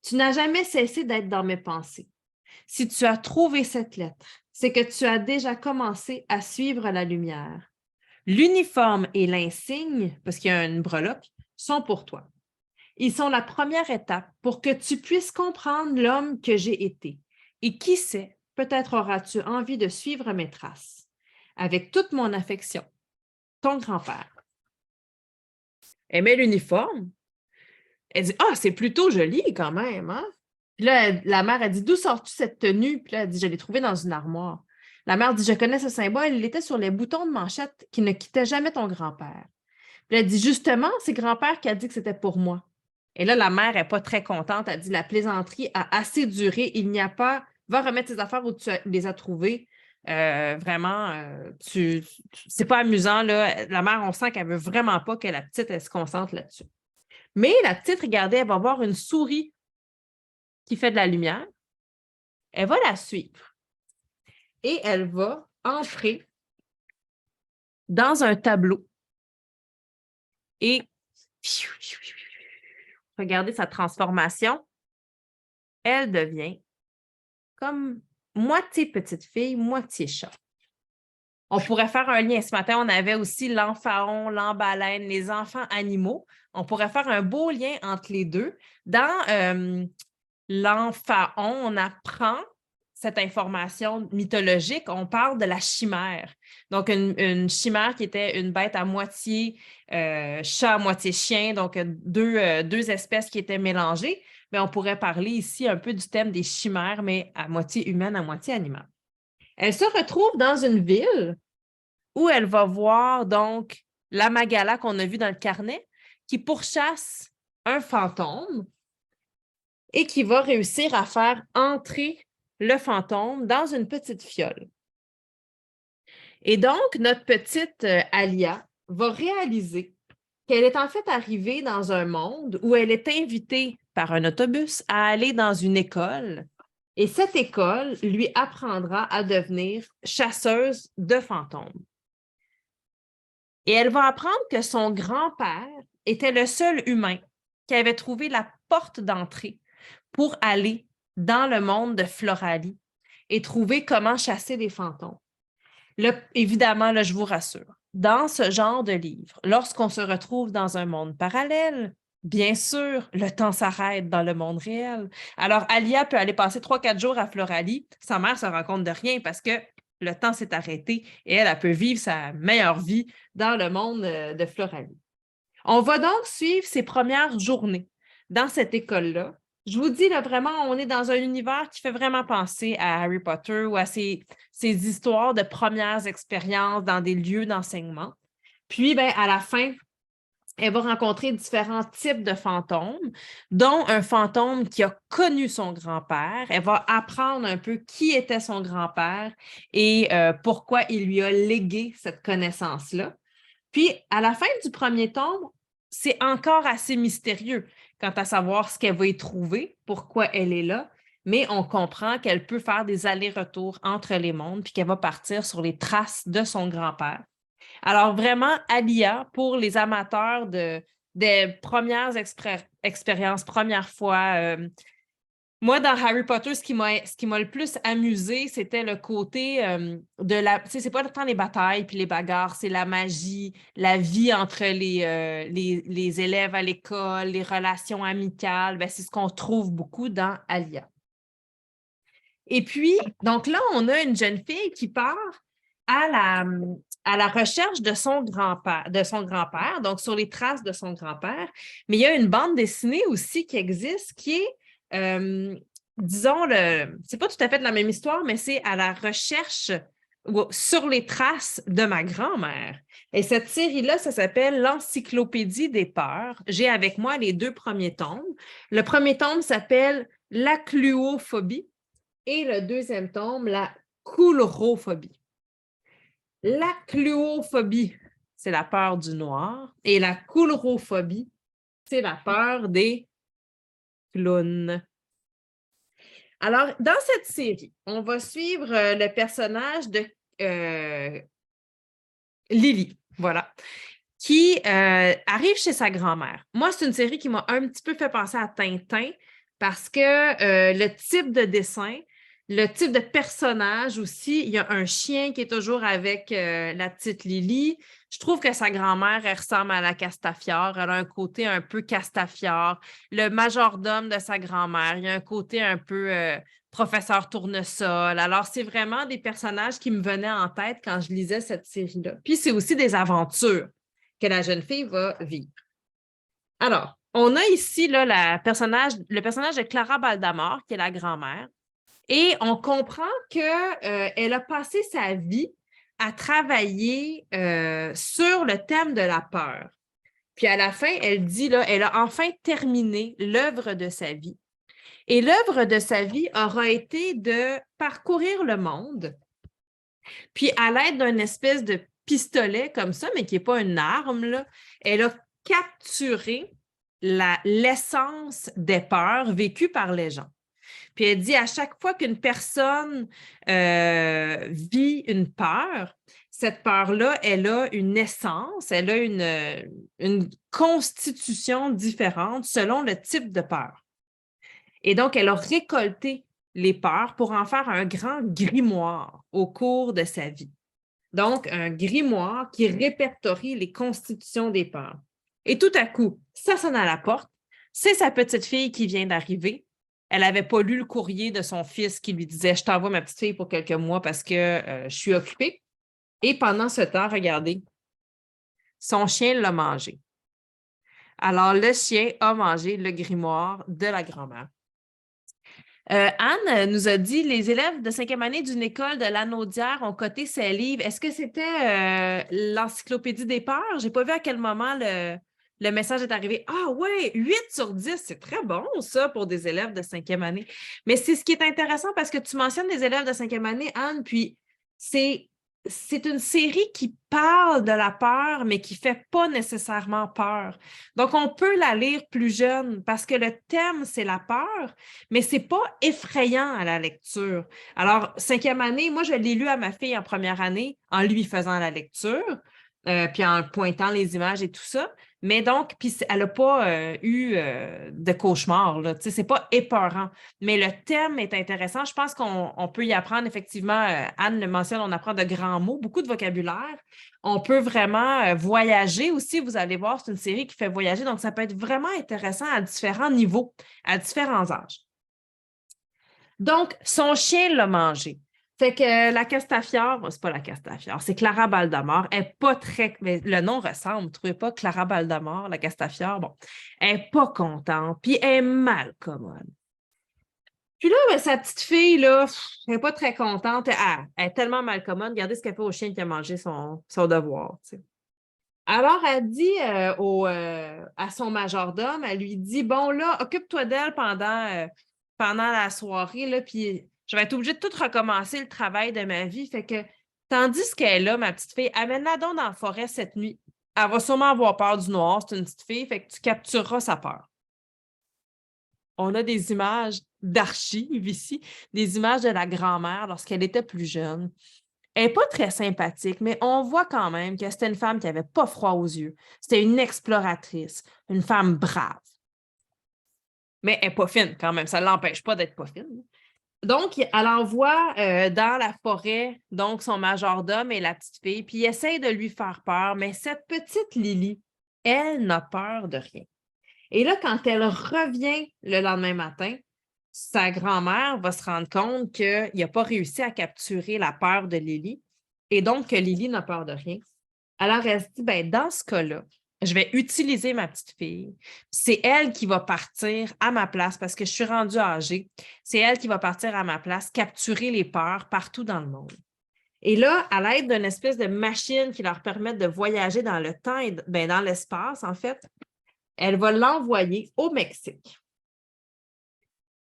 Speaker 1: tu n'as jamais cessé d'être dans mes pensées. Si tu as trouvé cette lettre, c'est que tu as déjà commencé à suivre la lumière. L'uniforme et l'insigne, parce qu'il y a une breloque, sont pour toi. Ils sont la première étape pour que tu puisses comprendre l'homme que j'ai été. Et qui sait, peut-être auras-tu envie de suivre mes traces. Avec toute mon affection, ton grand-père. Elle met l'uniforme. Elle dit, ah, c'est plutôt joli quand même, hein? Puis là, la mère a dit, d'où sors-tu cette tenue? Puis là, elle dit, je l'ai trouvée dans une armoire. La mère dit, je connais ce symbole, il était sur les boutons de manchette qui ne quittaient jamais ton grand-père. Puis elle dit, justement, c'est grand-père qui a dit que c'était pour moi. Et là, la mère n'est pas très contente. Elle dit, la plaisanterie a assez duré, il n'y a pas, va remettre tes affaires où tu les as trouvées. Vraiment, c'est pas amusant, là. La mère, on sent qu'elle veut vraiment pas que la petite, elle se concentre là-dessus. Mais la petite, regardez, elle va voir une souris qui fait de la lumière. Elle va la suivre et elle va entrer dans un tableau et regardez sa transformation. Elle devient comme moitié petite fille, moitié chat. On pourrait faire un lien. Ce matin, on avait aussi l'enfaon, l'embaleine, les enfants animaux. On pourrait faire un beau lien entre les deux. Dans l'enfaon, on apprend cette information mythologique, on parle de la chimère. Donc, une chimère qui était une bête à moitié chat, à moitié chien, donc deux espèces qui étaient mélangées. Mais on pourrait parler ici un peu du thème des chimères, mais à moitié humaine, à moitié animale. Elle se retrouve dans une ville où elle va voir donc la Magala qu'on a vue dans le carnet qui pourchasse un fantôme et qui va réussir à faire entrer le fantôme dans une petite fiole. Et donc, notre petite Alia va réaliser qu'elle est en fait arrivée dans un monde où elle est invitée par un autobus à aller dans une école. Et cette école lui apprendra à devenir chasseuse de fantômes. Et elle va apprendre que son grand-père était le seul humain qui avait trouvé la porte d'entrée pour aller dans le monde de Floralie et trouver comment chasser les fantômes. Évidemment, là, je vous rassure, dans ce genre de livre, lorsqu'on se retrouve dans un monde parallèle, bien sûr, le temps s'arrête dans le monde réel. Alors, Alia peut aller passer 3-4 jours à Floralie. Sa mère se rend compte de rien parce que le temps s'est arrêté et elle peut vivre sa meilleure vie dans le monde de Floralie. On va donc suivre ses premières journées dans cette école-là. Je vous dis, là, vraiment, on est dans un univers qui fait vraiment penser à Harry Potter ou à ces histoires de premières expériences dans des lieux d'enseignement. Puis, ben, à la fin, elle va rencontrer différents types de fantômes, dont un fantôme qui a connu son grand-père. Elle va apprendre un peu qui était son grand-père et pourquoi il lui a légué cette connaissance-là. Puis, à la fin du premier tome, c'est encore assez mystérieux quant à savoir ce qu'elle va y trouver, pourquoi elle est là, mais on comprend qu'elle peut faire des allers-retours entre les mondes puis qu'elle va partir sur les traces de son grand-père. Alors, vraiment, Alia, pour les amateurs des premières expériences, première fois, moi, dans Harry Potter, ce qui m'a le plus amusé, c'était le côté de la... Tu sais, c'est pas tant les batailles puis les bagarres, c'est la magie, la vie entre les élèves à l'école, les relations amicales. Ben, c'est ce qu'on trouve beaucoup dans Alia. Et puis, donc là, on a une jeune fille qui part à la recherche de son grand-père, donc sur les traces de son grand-père. Mais il y a une bande dessinée aussi qui existe qui est disons, c'est pas tout à fait la même histoire, mais c'est à la recherche Sur les traces de ma grand-mère. Et cette série-là, ça s'appelle l'Encyclopédie des peurs. J'ai avec moi les 2 premiers tomes. Le premier tome s'appelle l'acluophobie et le deuxième tome, la coulrophobie. L'acluophobie, c'est la peur du noir et la coulrophobie, c'est la peur des clowns. Alors, dans cette série, on va suivre le personnage de Lily, voilà, qui arrive chez sa grand-mère. Moi, c'est une série qui m'a un petit peu fait penser à Tintin parce que le type de dessin, le type de personnage aussi, il y a un chien qui est toujours avec la petite Lily. Je trouve que sa grand-mère, elle ressemble à la Castafiore. Elle a un côté un peu Castafiore. Le majordome de sa grand-mère, il y a un côté un peu professeur Tournesol. Alors, c'est vraiment des personnages qui me venaient en tête quand je lisais cette série-là. Puis, c'est aussi des aventures que la jeune fille va vivre. Alors, on a ici là, le personnage de Clara Baldamar, qui est la grand-mère, et on comprend qu'elle a passé sa vie à travailler sur le thème de la peur. Puis à la fin, elle dit, là, elle a enfin terminé l'œuvre de sa vie. Et l'œuvre de sa vie aura été de parcourir le monde, puis à l'aide d'une espèce de pistolet comme ça, mais qui n'est pas une arme, là, elle a capturé l'essence des peurs vécues par les gens. Puis elle dit à chaque fois qu'une personne vit une peur, cette peur-là, elle a une essence, elle a une constitution différente selon le type de peur. Et donc, elle a récolté les peurs pour en faire un grand grimoire au cours de sa vie. Donc, un grimoire qui répertorie les constitutions des peurs. Et tout à coup, ça sonne à la porte. C'est sa petite fille qui vient d'arriver. Elle n'avait pas lu le courrier de son fils qui lui disait « Je t'envoie ma petite fille pour quelques mois parce que je suis occupée. » Et pendant ce temps, regardez, son chien l'a mangé. Alors, le chien a mangé le grimoire de la grand-mère. Anne nous a dit les élèves de 5e année d'une école de Lanaudière ont coté ses livres. Est-ce que c'était l'Encyclopédie des peurs? Je n'ai pas vu à quel moment le message est arrivé. Ah ouais, 8/10, c'est très bon ça pour des élèves de 5e année. Mais c'est ce qui est intéressant parce que tu mentionnes des élèves de 5e année, Anne, puis c'est une série qui parle de la peur, mais qui ne fait pas nécessairement peur. Donc, on peut la lire plus jeune parce que le thème, c'est la peur, mais ce n'est pas effrayant à la lecture. Alors, 5e année, moi, je l'ai lu à ma fille en première année en lui faisant la lecture, puis en pointant les images et tout ça. Mais donc, puis elle n'a pas eu de cauchemar, là. Tu sais, c'est pas épeurant. Mais le thème est intéressant. Je pense qu'on peut y apprendre, effectivement, Anne le mentionne, on apprend de grands mots, beaucoup de vocabulaire. On peut vraiment voyager aussi. Vous allez voir, c'est une série qui fait voyager. Donc, ça peut être vraiment intéressant à différents niveaux, à différents âges. Donc, son chien l'a mangé. Fait que la Castafiore, c'est pas la Castafiore, c'est Clara Baldamar. Elle n'est pas très. Mais le nom ressemble, vous ne trouvez pas Clara Baldamar, la Castafiore? Bon, elle n'est pas contente, puis elle est mal commode. Puis là, ben, sa petite fille, là, elle n'est pas très contente. Elle est tellement mal commode. Regardez ce qu'elle fait au chien qui a mangé son devoir. Tu sais. Alors, elle dit à son majordome, elle lui dit bon, là, occupe-toi d'elle pendant la soirée, là, puis je vais être obligée de tout recommencer le travail de ma vie. Fait que, tandis qu'elle est là, ma petite fille, amène-la donc dans la forêt cette nuit. Elle va sûrement avoir peur du noir, c'est une petite fille, fait que tu captureras sa peur. On a des images d'archives ici, des images de la grand-mère lorsqu'elle était plus jeune. Elle n'est pas très sympathique, mais on voit quand même que c'était une femme qui n'avait pas froid aux yeux. C'était une exploratrice, une femme brave. Mais elle n'est pas fine quand même, ça ne l'empêche pas d'être pas fine. Donc, elle envoie dans la forêt donc son majordome et la petite fille, puis il essaie de lui faire peur, mais cette petite Lily, elle n'a peur de rien. Et là, quand elle revient le lendemain matin, sa grand-mère va se rendre compte qu'il n'a pas réussi à capturer la peur de Lily et donc que Lily n'a peur de rien. Alors, elle se dit, ben, dans ce cas-là, je vais utiliser ma petite fille. C'est elle qui va partir à ma place parce que je suis rendue âgée. C'est elle qui va partir à ma place, capturer les peurs partout dans le monde. Et là, à l'aide d'une espèce de machine qui leur permet de voyager dans le temps et dans l'espace, en fait, elle va l'envoyer au Mexique,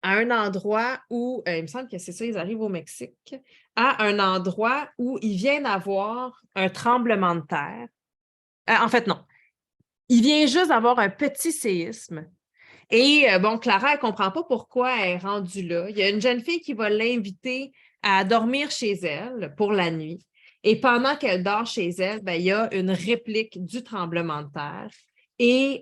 Speaker 1: à un endroit où, il me semble que c'est ça, ils arrivent au Mexique, à un endroit où il vient d'avoir un tremblement de terre. En fait, non. Il vient juste d'avoir un petit séisme. Et bon, Clara, elle ne comprend pas pourquoi elle est rendue là. Il y a une jeune fille qui va l'inviter à dormir chez elle pour la nuit. Et pendant qu'elle dort chez elle, ben, il y a une réplique du tremblement de terre. Et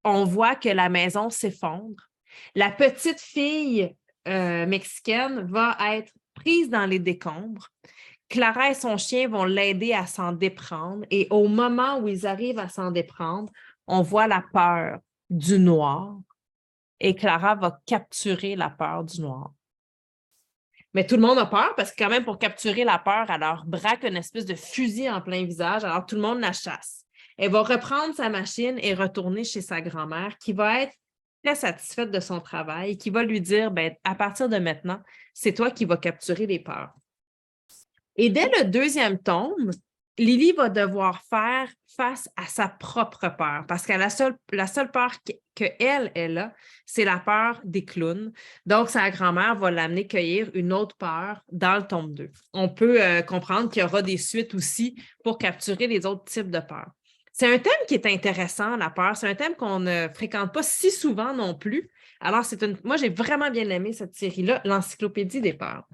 Speaker 1: on voit que la maison s'effondre. La petite fille mexicaine va être prise dans les décombres. Clara et son chien vont l'aider à s'en déprendre. Et au moment où ils arrivent à s'en déprendre, on voit la peur du noir et Clara va capturer la peur du noir. Mais tout le monde a peur parce que quand même, pour capturer la peur, elle leur braque une espèce de fusil en plein visage, alors tout le monde la chasse. Elle va reprendre sa machine et retourner chez sa grand-mère qui va être très satisfaite de son travail et qui va lui dire, ben, à partir de maintenant, c'est toi qui vas capturer les peurs. Et dès le deuxième tome, Lily va devoir faire face à sa propre peur parce que la seule peur qu'elle a, c'est la peur des clowns. Donc, sa grand-mère va l'amener cueillir une autre peur dans le tome 2. On peut comprendre qu'il y aura des suites aussi pour capturer les autres types de peurs. C'est un thème qui est intéressant, la peur. C'est un thème qu'on ne fréquente pas si souvent non plus. Alors, moi, j'ai vraiment bien aimé cette série-là, l'Encyclopédie des peurs.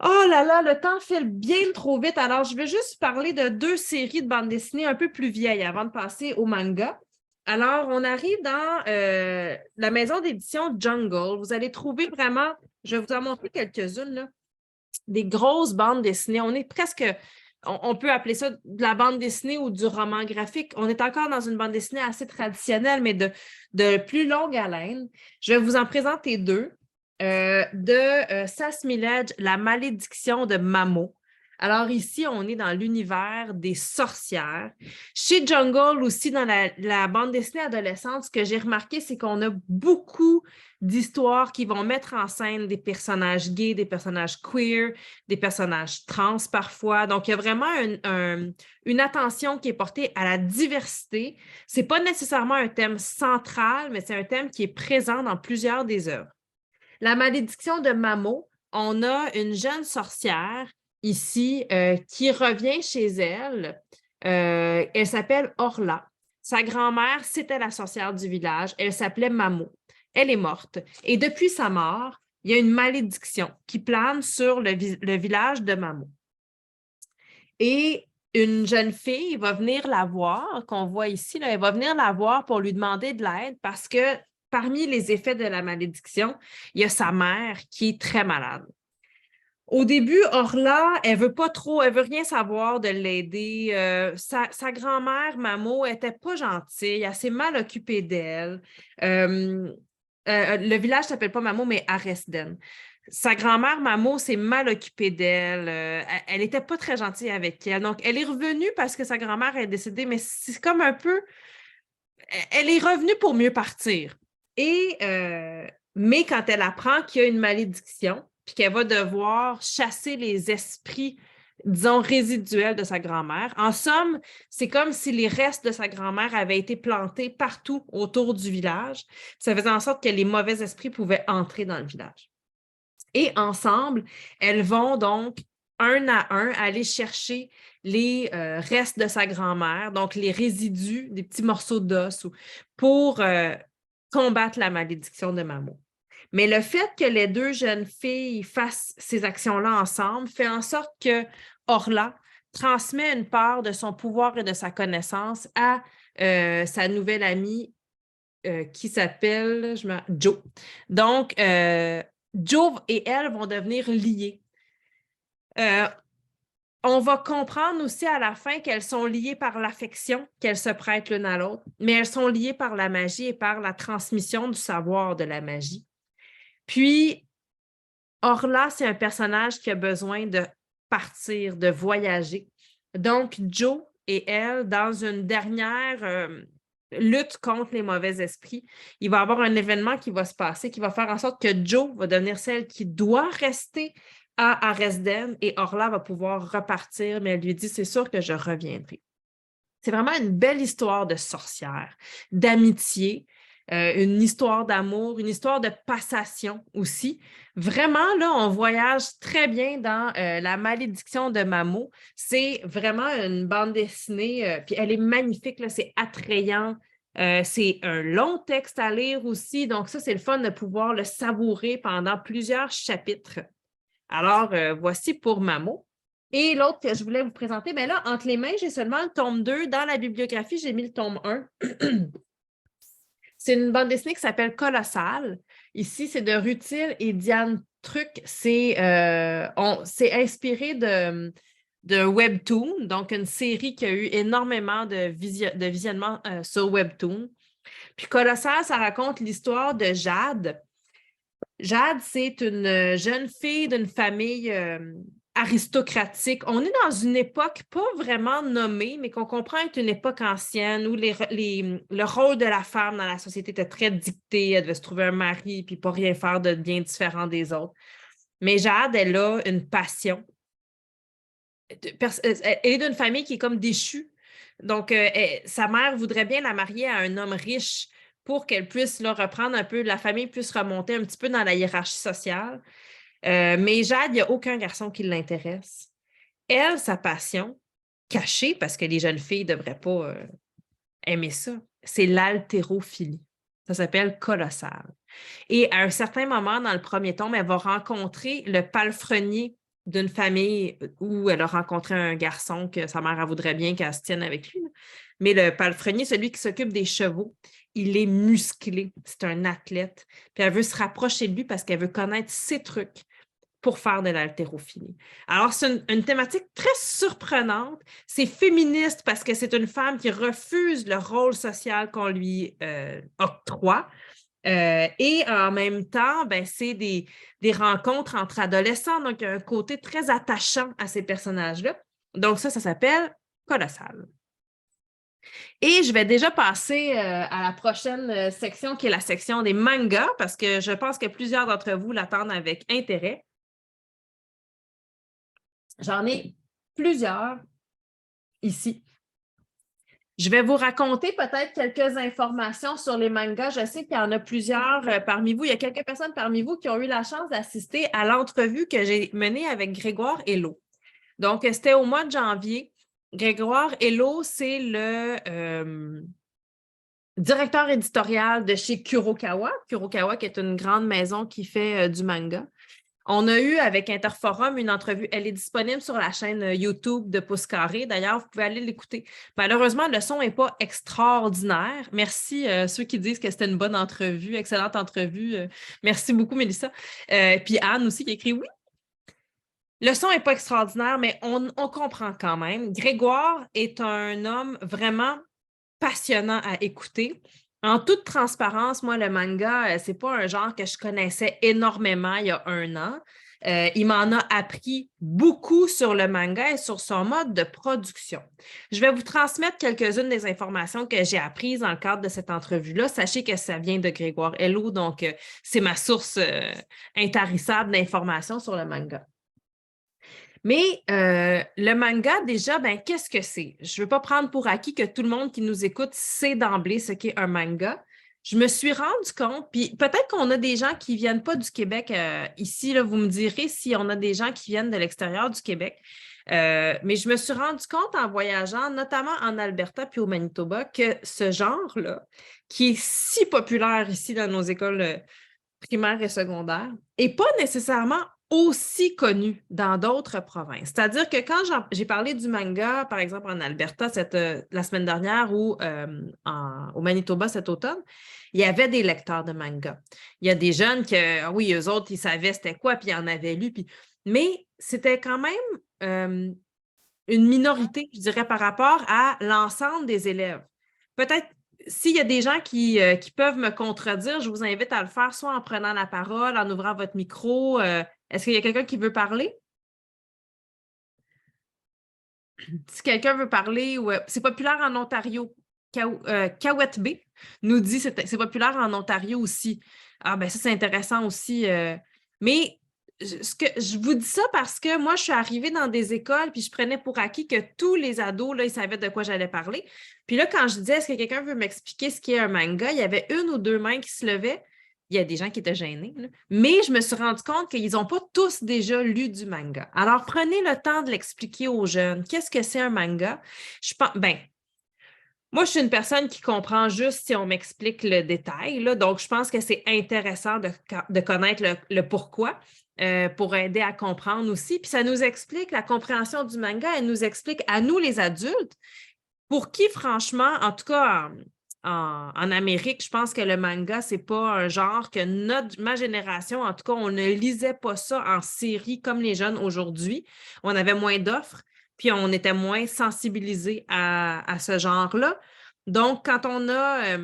Speaker 1: Oh là là, le temps file bien trop vite. Alors, je vais juste parler de 2 séries de bandes dessinées un peu plus vieilles avant de passer au manga. Alors, on arrive dans la maison d'édition Jungle. Vous allez trouver vraiment, je vais vous en montrer quelques-unes, là, des grosses bandes dessinées. On est presque, on peut appeler ça de la bande dessinée ou du roman graphique. On est encore dans une bande dessinée assez traditionnelle, mais de plus longue haleine. Je vais vous en présenter 2. Sas Milledge, La malédiction de Mamo. Alors ici, on est dans l'univers des sorcières. Chez Jungle aussi, dans la bande dessinée adolescente, ce que j'ai remarqué, c'est qu'on a beaucoup d'histoires qui vont mettre en scène des personnages gays, des personnages queer, des personnages trans parfois. Donc, il y a vraiment une attention qui est portée à la diversité. Ce n'est pas nécessairement un thème central, mais c'est un thème qui est présent dans plusieurs des œuvres. La malédiction de Mamo, on a une jeune sorcière ici qui revient chez elle. Elle s'appelle Orla. Sa grand-mère, c'était la sorcière du village. Elle s'appelait Mamo. Elle est morte. Et depuis sa mort, il y a une malédiction qui plane sur le village de Mamo. Et une jeune fille va venir la voir, qu'on voit ici, là, elle va venir la voir pour lui demander de l'aide parce que parmi les effets de la malédiction, il y a sa mère qui est très malade. Au début, Orla, elle veut pas trop, elle veut rien savoir de l'aider. Sa grand-mère, Mamo, était pas gentille, elle s'est mal occupée d'elle. Le village ne s'appelle pas Mamo, mais Aresden. Sa grand-mère, Mamo, s'est mal occupée d'elle. Elle n'était pas très gentille avec elle. Donc, elle est revenue parce que sa grand-mère est décédée, mais c'est comme un peu... Elle est revenue pour mieux partir. Mais quand elle apprend qu'il y a une malédiction, puis qu'elle va devoir chasser les esprits, disons, résiduels de sa grand-mère, en somme, c'est comme si les restes de sa grand-mère avaient été plantés partout autour du village. Ça faisait en sorte que les mauvais esprits pouvaient entrer dans le village. Et ensemble, elles vont donc, un à un, aller chercher les restes de sa grand-mère, donc les résidus, des petits morceaux d'os, pour combattre la malédiction de Mamo. Mais le fait que les 2 jeunes filles fassent ces actions-là ensemble fait en sorte que Orla transmet une part de son pouvoir et de sa connaissance à sa nouvelle amie qui s'appelle Jo. Donc, Jo et elle vont devenir liées. On va comprendre aussi à la fin qu'elles sont liées par l'affection, qu'elles se prêtent l'une à l'autre, mais elles sont liées par la magie et par la transmission du savoir de la magie. Puis, Orla, c'est un personnage qui a besoin de partir, de voyager. Donc, Jo et elle, dans une dernière lutte contre les mauvais esprits, il va y avoir un événement qui va se passer qui va faire en sorte que Jo va devenir celle qui doit rester à Resden et Orla va pouvoir repartir, mais elle lui dit, c'est sûr que je reviendrai. C'est vraiment une belle histoire de sorcière, d'amitié, une histoire d'amour, une histoire de passation aussi. Vraiment, là, on voyage très bien dans La malédiction de Mamo. C'est vraiment une bande dessinée, puis elle est magnifique, là, c'est attrayant. C'est un long texte à lire aussi, donc ça, c'est le fun de pouvoir le savourer pendant plusieurs chapitres. Alors, voici pour Mamo. Et l'autre que je voulais vous présenter, bien là, entre les mains, j'ai seulement le tome 2. Dans la bibliographie, j'ai mis le tome 1. C'est une bande dessinée qui s'appelle Colossal. Ici, c'est de Rutil et Diane Truc. C'est inspiré de Webtoon, donc une série qui a eu énormément de visionnements sur Webtoon. Puis Colossal, ça raconte l'histoire de Jade. Jade, c'est une jeune fille d'une famille aristocratique. On est dans une époque pas vraiment nommée, mais qu'on comprend être une époque ancienne où le rôle de la femme dans la société était très dicté. Elle devait se trouver un mari puis pas rien faire de bien différent des autres. Mais Jade, elle a une passion. Elle est d'une famille qui est comme déchue. Donc, sa mère voudrait bien la marier à un homme riche pour qu'elle puisse là, reprendre un peu, la famille puisse remonter un petit peu dans la hiérarchie sociale. Mais Jade, il n'y a aucun garçon qui l'intéresse. Elle, sa passion, cachée, parce que les jeunes filles ne devraient pas aimer ça, c'est l'haltérophilie. Ça s'appelle Colossal. Et à un certain moment, dans le premier tome, elle va rencontrer le palefrenier d'une famille où elle a rencontré un garçon que sa mère voudrait bien qu'elle se tienne avec lui. Mais le palefrenier, celui qui s'occupe des chevaux, il est musclé. C'est un athlète. Puis elle veut se rapprocher de lui parce qu'elle veut connaître ses trucs pour faire de l'haltérophilie. Alors, c'est une thématique très surprenante. C'est féministe parce que c'est une femme qui refuse le rôle social qu'on lui octroie. Et en même temps, ben, c'est des rencontres entre adolescents, donc il y a un côté très attachant à ces personnages-là. Donc ça s'appelle Colossal. Et je vais déjà passer à la prochaine section qui est la section des mangas, parce que je pense que plusieurs d'entre vous l'attendent avec intérêt. J'en ai plusieurs ici. Je vais vous raconter peut-être quelques informations sur les mangas. Je sais qu'il y en a plusieurs parmi vous. Il y a quelques personnes parmi vous qui ont eu la chance d'assister à l'entrevue que j'ai menée avec Grégoire Hello. Donc, c'était au mois de janvier. Grégoire Hello, c'est le directeur éditorial de chez Kurokawa. Kurokawa, qui est une grande maison qui fait du manga. On a eu avec Interforum une entrevue. Elle est disponible sur la chaîne YouTube de Pouce Carré. D'ailleurs, vous pouvez aller l'écouter. Malheureusement, le son n'est pas extraordinaire. Merci ceux qui disent que c'était une bonne entrevue, excellente entrevue. Merci beaucoup, Mélissa. Puis Anne aussi qui écrit oui. Le son n'est pas extraordinaire, mais on comprend quand même. Grégoire est un homme vraiment passionnant à écouter. En toute transparence, moi, le manga, c'est pas un genre que je connaissais énormément il y a un an. Il m'en a appris beaucoup sur le manga et sur son mode de production. Je vais vous transmettre quelques-unes des informations que j'ai apprises dans le cadre de cette entrevue-là. Sachez que ça vient de Grégoire Hello, donc c'est ma source intarissable d'informations sur le manga. Mais le manga, déjà, ben, qu'est-ce que c'est? Je ne veux pas prendre pour acquis que tout le monde qui nous écoute sait d'emblée ce qu'est un manga. Je me suis rendu compte, puis peut-être qu'on a des gens qui ne viennent pas du Québec ici, là, vous me direz si on a des gens qui viennent de l'extérieur du Québec. Mais je me suis rendu compte en voyageant, notamment en Alberta puis au Manitoba, que ce genre-là, qui est si populaire ici dans nos écoles primaires et secondaires, n'est pas nécessairement aussi connu dans d'autres provinces. C'est-à-dire que quand j'ai parlé du manga, par exemple en Alberta la semaine dernière ou au Manitoba cet automne, il y avait des lecteurs de manga. Il y a des jeunes oui, eux autres, ils savaient c'était quoi, puis ils en avaient lu. Mais c'était quand même une minorité, je dirais, par rapport à l'ensemble des élèves. Peut-être s'il y a des gens qui peuvent me contredire, je vous invite à le faire soit en prenant la parole, en ouvrant votre micro. Est-ce qu'il y a quelqu'un qui veut parler? Si quelqu'un veut parler, c'est populaire en Ontario. Kawet B nous dit que c'est populaire en Ontario aussi. Ah, ben ça, c'est intéressant aussi. Mais je vous dis ça parce que moi, je suis arrivée dans des écoles puis je prenais pour acquis que tous les ados, là, ils savaient de quoi j'allais parler. Puis là, quand je disais, est-ce que quelqu'un veut m'expliquer ce qu'est un manga, il y avait une ou deux mains qui se levaient. Il y a des gens qui étaient gênés, là. Mais je me suis rendu compte qu'ils n'ont pas tous déjà lu du manga. Alors, prenez le temps de l'expliquer aux jeunes. Qu'est-ce que c'est un manga? Je pense, ben, moi, je suis une personne qui comprend juste si on m'explique le détail, là. Donc, je pense que c'est intéressant de connaître le pourquoi pour aider à comprendre aussi. Puis ça nous explique la compréhension du manga, elle nous explique à nous, les adultes, pour qui, franchement, en tout cas en Amérique, je pense que le manga, c'est pas un genre que ma génération, en tout cas, on ne lisait pas ça en série comme les jeunes aujourd'hui. On avait moins d'offres, puis on était moins sensibilisés à ce genre-là. Donc, quand on a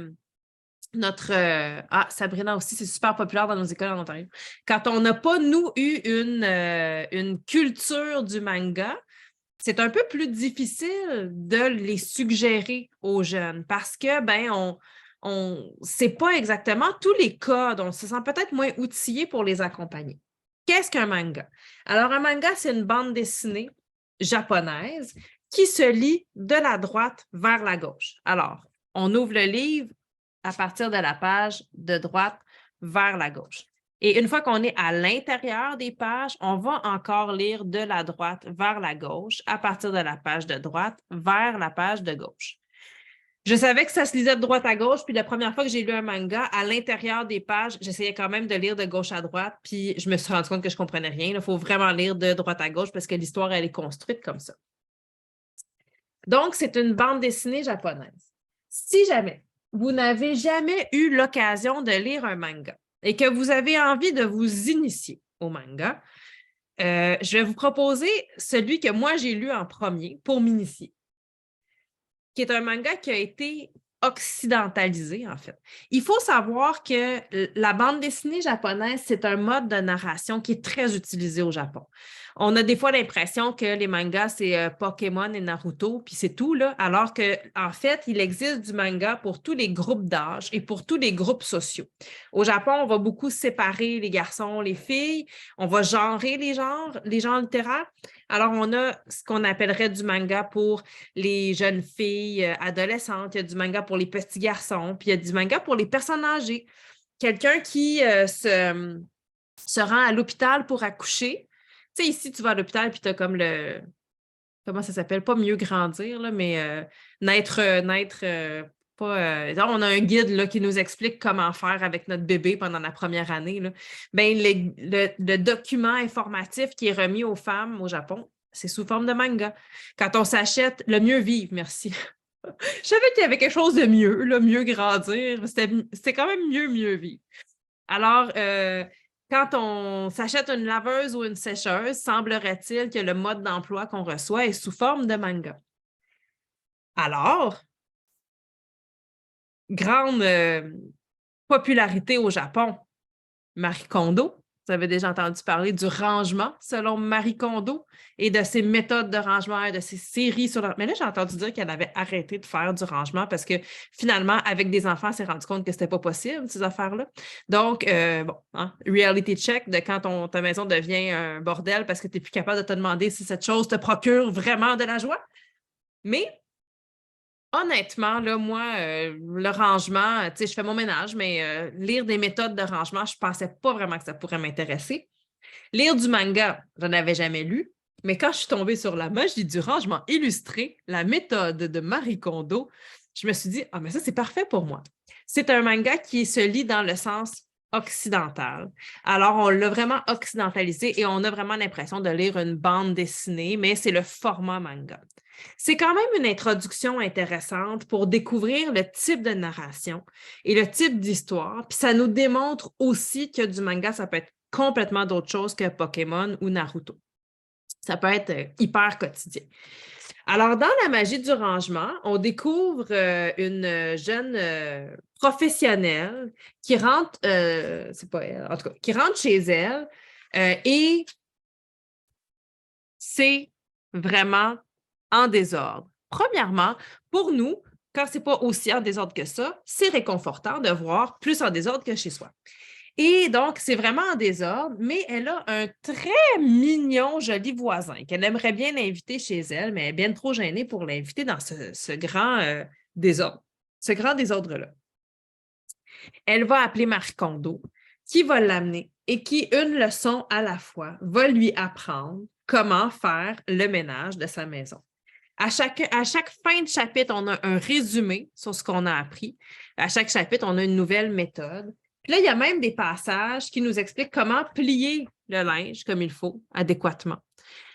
Speaker 1: Sabrina aussi, c'est super populaire dans nos écoles en Ontario. Quand on n'a pas, nous, eu une culture du manga, c'est un peu plus difficile de les suggérer aux jeunes parce que, ben, on sait pas exactement tous les codes. On se sent peut-être moins outillé pour les accompagner. Qu'est-ce qu'un manga? Alors, un manga, c'est une bande dessinée japonaise qui se lit de la droite vers la gauche. Alors, on ouvre le livre à partir de la page de droite vers la gauche. Et une fois qu'on est à l'intérieur des pages, on va encore lire de la droite vers la gauche, à partir de la page de droite vers la page de gauche. Je savais que ça se lisait de droite à gauche, puis la première fois que j'ai lu un manga, à l'intérieur des pages, j'essayais quand même de lire de gauche à droite, puis je me suis rendu compte que je ne comprenais rien. Il faut vraiment lire de droite à gauche parce que l'histoire, elle est construite comme ça. Donc, c'est une bande dessinée japonaise. Si jamais vous n'avez jamais eu l'occasion de lire un manga et que vous avez envie de vous initier au manga, je vais vous proposer celui que moi j'ai lu en premier pour m'initier, qui est un manga qui a été occidentalisé, en fait. Il faut savoir que la bande dessinée japonaise, c'est un mode de narration qui est très utilisé au Japon. On a des fois l'impression que les mangas, c'est Pokémon et Naruto, puis c'est tout, là, alors qu'en fait, il existe du manga pour tous les groupes d'âge et pour tous les groupes sociaux. Au Japon, on va beaucoup séparer les garçons, les filles, on va genrer les genres littéraires. Alors, on a ce qu'on appellerait du manga pour les jeunes filles adolescentes, il y a du manga pour les petits garçons, puis il y a du manga pour les personnes âgées. Quelqu'un qui se rend à l'hôpital pour accoucher. Tu sais, ici, tu vas à l'hôpital, puis tu as comme comment ça s'appelle? Pas mieux grandir, là, mais naître on a un guide là, qui nous explique comment faire avec notre bébé pendant la première année. Là. Ben, le document informatif qui est remis aux femmes au Japon, c'est sous forme de manga. Quand on s'achète le mieux vivre, merci. Je savais qu'il y avait quelque chose de mieux, là, mieux grandir. C'était quand même mieux vivre. Alors, quand on s'achète une laveuse ou une sécheuse, semblerait-il que le mode d'emploi qu'on reçoit est sous forme de manga. Alors, grande popularité au Japon, Marie Kondo. Vous avez déjà entendu parler du rangement selon Marie Kondo et de ses méthodes de rangement et de ses séries sur Mais là, j'ai entendu dire qu'elle avait arrêté de faire du rangement parce que finalement, avec des enfants, elle s'est rendu compte que c'était pas possible, ces affaires-là. Donc, reality check de quand ta maison devient un bordel parce que tu n'es plus capable de te demander si cette chose te procure vraiment de la joie. Mais honnêtement, là, moi, le rangement, tu sais, je fais mon ménage, mais lire des méthodes de rangement, je ne pensais pas vraiment que ça pourrait m'intéresser. Lire du manga, je n'en avais jamais lu, mais quand je suis tombée sur la magie du rangement illustré, la méthode de Marie Kondo, je me suis dit, ah, mais ça, c'est parfait pour moi. C'est un manga qui se lit dans le sens occidental. Alors, on l'a vraiment occidentalisé et on a vraiment l'impression de lire une bande dessinée, mais c'est le format manga. C'est quand même une introduction intéressante pour découvrir le type de narration et le type d'histoire. Puis ça nous démontre aussi que du manga, ça peut être complètement d'autre chose que Pokémon ou Naruto. Ça peut être hyper quotidien. Alors, dans la magie du rangement, on découvre une jeune professionnelle qui rentre, c'est pas elle, en tout cas, qui rentre chez elle et c'est vraiment en désordre. Premièrement, pour nous, quand c'est pas aussi en désordre que ça, c'est réconfortant de voir plus en désordre que chez soi. Et donc, c'est vraiment en désordre, mais elle a un très mignon, joli voisin qu'elle aimerait bien l'inviter chez elle, mais elle est bien trop gênée pour l'inviter dans ce grand désordre, ce grand désordre-là. Elle va appeler Marie Kondo, qui va l'amener et qui, une leçon à la fois, va lui apprendre comment faire le ménage de sa maison. À chaque fin de chapitre, on a un résumé sur ce qu'on a appris. À chaque chapitre, on a une nouvelle méthode. Puis là, il y a même des passages qui nous expliquent comment plier le linge comme il faut, adéquatement.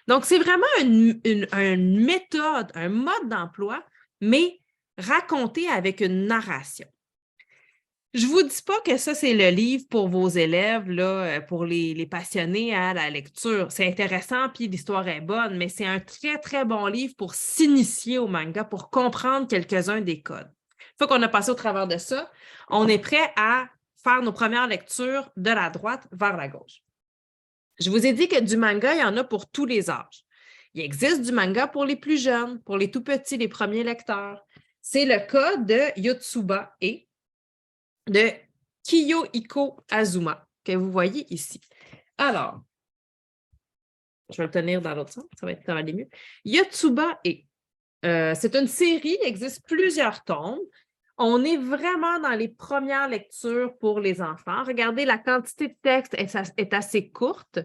Speaker 1: Donc, c'est vraiment une méthode, un mode d'emploi, mais raconté avec une narration. Je ne vous dis pas que ça, c'est le livre pour vos élèves, là, pour les passionnés à la lecture. C'est intéressant, puis l'histoire est bonne, mais c'est un très, très bon livre pour s'initier au manga, pour comprendre quelques-uns des codes. Une fois qu'on a passé au travers de ça, on est prêt à faire nos premières lectures de la droite vers la gauche. Je vous ai dit que du manga, il y en a pour tous les âges. Il existe du manga pour les plus jeunes, pour les tout petits, les premiers lecteurs. C'est le cas de Yotsuba E de Kiyohiko Azuma, que vous voyez ici. Alors, je vais le tenir dans l'autre sens, ça va aller mieux. Yotsuba E. C'est une série, il existe plusieurs tomes. On est vraiment dans les premières lectures pour les enfants. Regardez, la quantité de texte est assez courte.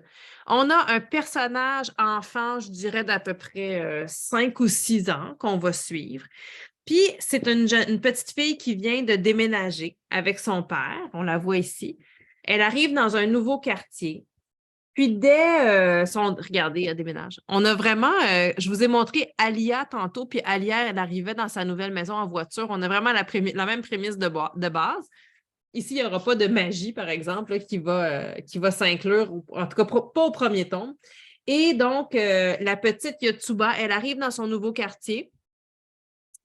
Speaker 1: On a un personnage enfant, je dirais d'à peu près 5 ou 6 ans qu'on va suivre. Puis, c'est une petite fille qui vient de déménager avec son père. On la voit ici. Elle arrive dans un nouveau quartier. Puis, dès son... Regardez, elle déménage. On a vraiment... je vous ai montré Alia tantôt, puis Alia, elle arrivait dans sa nouvelle maison en voiture. On a vraiment la même prémisse de base. Ici, il n'y aura pas de magie, par exemple, là, qui va s'inclure, en tout cas pas au premier tome. Et donc, la petite Yotsuba, elle arrive dans son nouveau quartier.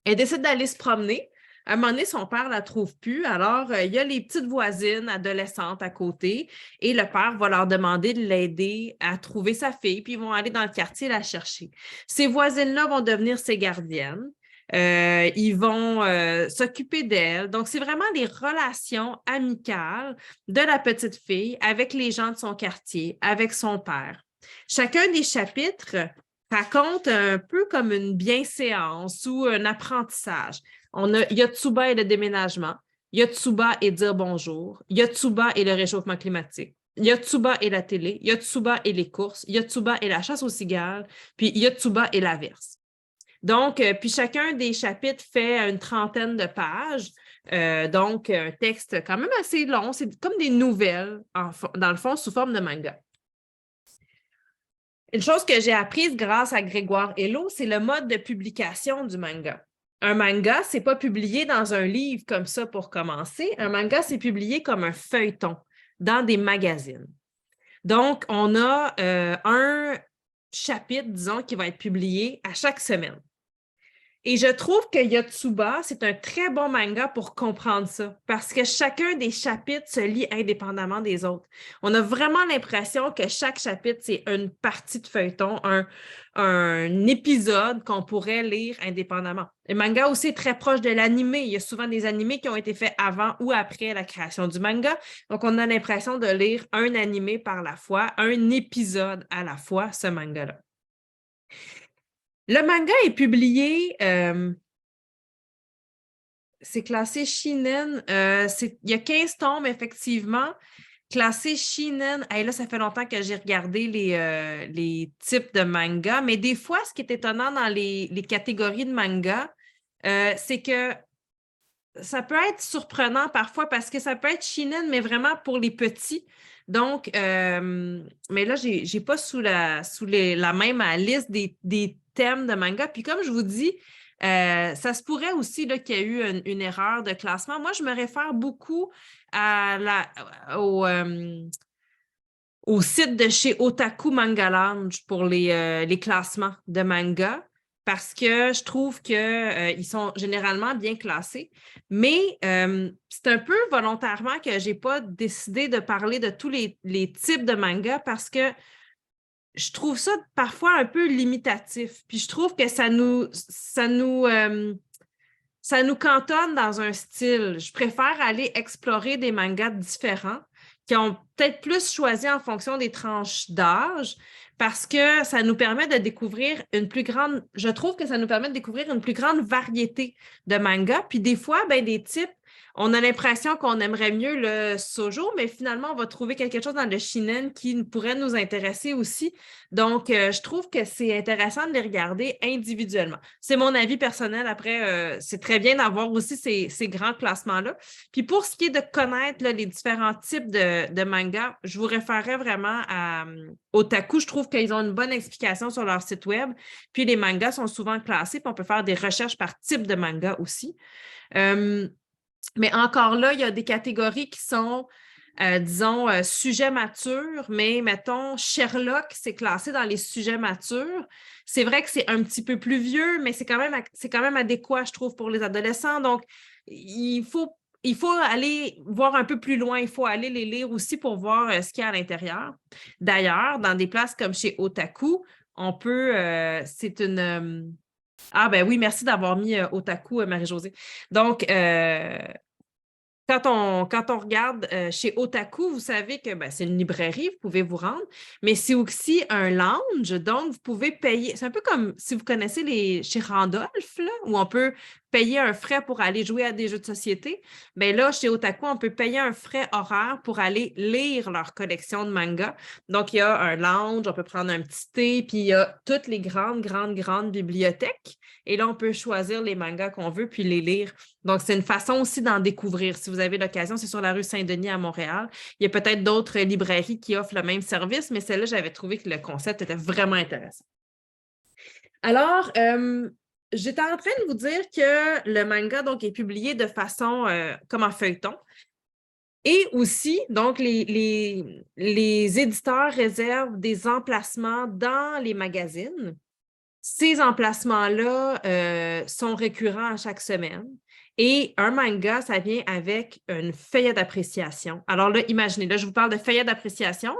Speaker 1: Elle décide d'aller se promener. À un moment donné, son père ne la trouve plus. Alors, il y a les petites voisines adolescentes à côté et le père va leur demander de l'aider à trouver sa fille, puis ils vont aller dans le quartier la chercher. Ces voisines-là vont devenir ses gardiennes. Ils vont s'occuper d'elle. Donc, c'est vraiment les relations amicales de la petite fille avec les gens de son quartier, avec son père. Chacun des chapitres raconte un peu comme une bienséance ou un apprentissage. On a Yotsuba et le déménagement, Yotsuba et dire bonjour, Yotsuba et le réchauffement climatique, Yotsuba et la télé, Yotsuba et les courses, Yotsuba et la chasse aux cigales, puis Yotsuba et l'averse. Donc, puis chacun des chapitres fait une trentaine de pages. Donc, un texte quand même assez long. C'est comme des nouvelles, dans le fond, sous forme de manga. Une chose que j'ai apprise grâce à Grégoire Hello, c'est le mode de publication du manga. Un manga, ce n'est pas publié dans un livre comme ça pour commencer. Un manga, c'est publié comme un feuilleton dans des magazines. Donc, on a un chapitre, disons, qui va être publié à chaque semaine. Et je trouve que Yotsuba, c'est un très bon manga pour comprendre ça, parce que chacun des chapitres se lit indépendamment des autres. On a vraiment l'impression que chaque chapitre, c'est une partie de feuilleton, un épisode qu'on pourrait lire indépendamment. Le manga aussi est très proche de l'animé. Il y a souvent des animés qui ont été faits avant ou après la création du manga. Donc, on a l'impression de lire un animé par la fois, un épisode à la fois, ce manga-là. Le manga est publié, c'est classé Shinen, il y a 15 tomes, effectivement, classé Shinen. Hey, là, ça fait longtemps que j'ai regardé les types de manga, mais des fois, ce qui est étonnant dans les catégories de manga, c'est que ça peut être surprenant parfois parce que ça peut être Shinen, mais vraiment pour les petits. Donc, mais là, je n'ai pas sous la même liste des thèmes de manga. Puis comme je vous dis, ça se pourrait aussi qu'il y ait eu une erreur de classement. Moi, je me réfère beaucoup au site de chez Otaku Manga Lounge pour les classements de manga parce que je trouve qu'ils sont généralement bien classés. Mais c'est un peu volontairement que je n'ai pas décidé de parler de tous les types de manga parce que je trouve ça parfois un peu limitatif. Puis je trouve que ça nous cantonne dans un style. Je préfère aller explorer des mangas différents qui ont peut-être plus choisi en fonction des tranches d'âge parce que ça nous permet de découvrir je trouve que ça nous permet de découvrir une plus grande variété de mangas. Puis des fois, ben, des types, on a l'impression qu'on aimerait mieux le shoujo, mais finalement, on va trouver quelque chose dans le shinen qui pourrait nous intéresser aussi. Donc, je trouve que c'est intéressant de les regarder individuellement. C'est mon avis personnel. Après, c'est très bien d'avoir aussi ces grands classements-là. Puis pour ce qui est de connaître là, les différents types de mangas, je vous référerais vraiment à Otaku. Je trouve qu'ils ont une bonne explication sur leur site web. Puis les mangas sont souvent classés, puis on peut faire des recherches par type de manga aussi. Mais encore là, il y a des catégories qui sont, disons, sujets matures, mais mettons, Sherlock, c'est classé dans les sujets matures. C'est vrai que c'est un petit peu plus vieux, mais c'est quand même adéquat, je trouve, pour les adolescents. Donc, il faut aller voir un peu plus loin, il faut aller les lire aussi pour voir ce qu'il y a à l'intérieur. D'ailleurs, dans des places comme chez Otaku, on peut, c'est une... ah ben oui, merci d'avoir mis Otaku, Marie-Josée. Donc, quand on regarde chez Otaku, vous savez que ben, c'est une librairie, vous pouvez vous rendre, mais c'est aussi un lounge, donc vous pouvez payer. C'est un peu comme si vous connaissez chez Randolph, là, où on peut payer un frais pour aller jouer à des jeux de société. Bien là, chez Otaku, on peut payer un frais horaire pour aller lire leur collection de mangas. Donc, il y a un lounge, on peut prendre un petit thé, puis il y a toutes les grandes bibliothèques. Et là, on peut choisir les mangas qu'on veut, puis les lire. Donc, c'est une façon aussi d'en découvrir. Si vous avez l'occasion, c'est sur la rue Saint-Denis à Montréal. Il y a peut-être d'autres librairies qui offrent le même service, mais celle-là, j'avais trouvé que le concept était vraiment intéressant. Alors, j'étais en train de vous dire que le manga donc, est publié de façon comme en feuilleton. Et aussi, donc, les éditeurs réservent des emplacements dans les magazines. Ces emplacements-là sont récurrents à chaque semaine. Et un manga, ça vient avec une feuille d'appréciation. Alors là, imaginez, là, je vous parle de feuille d'appréciation.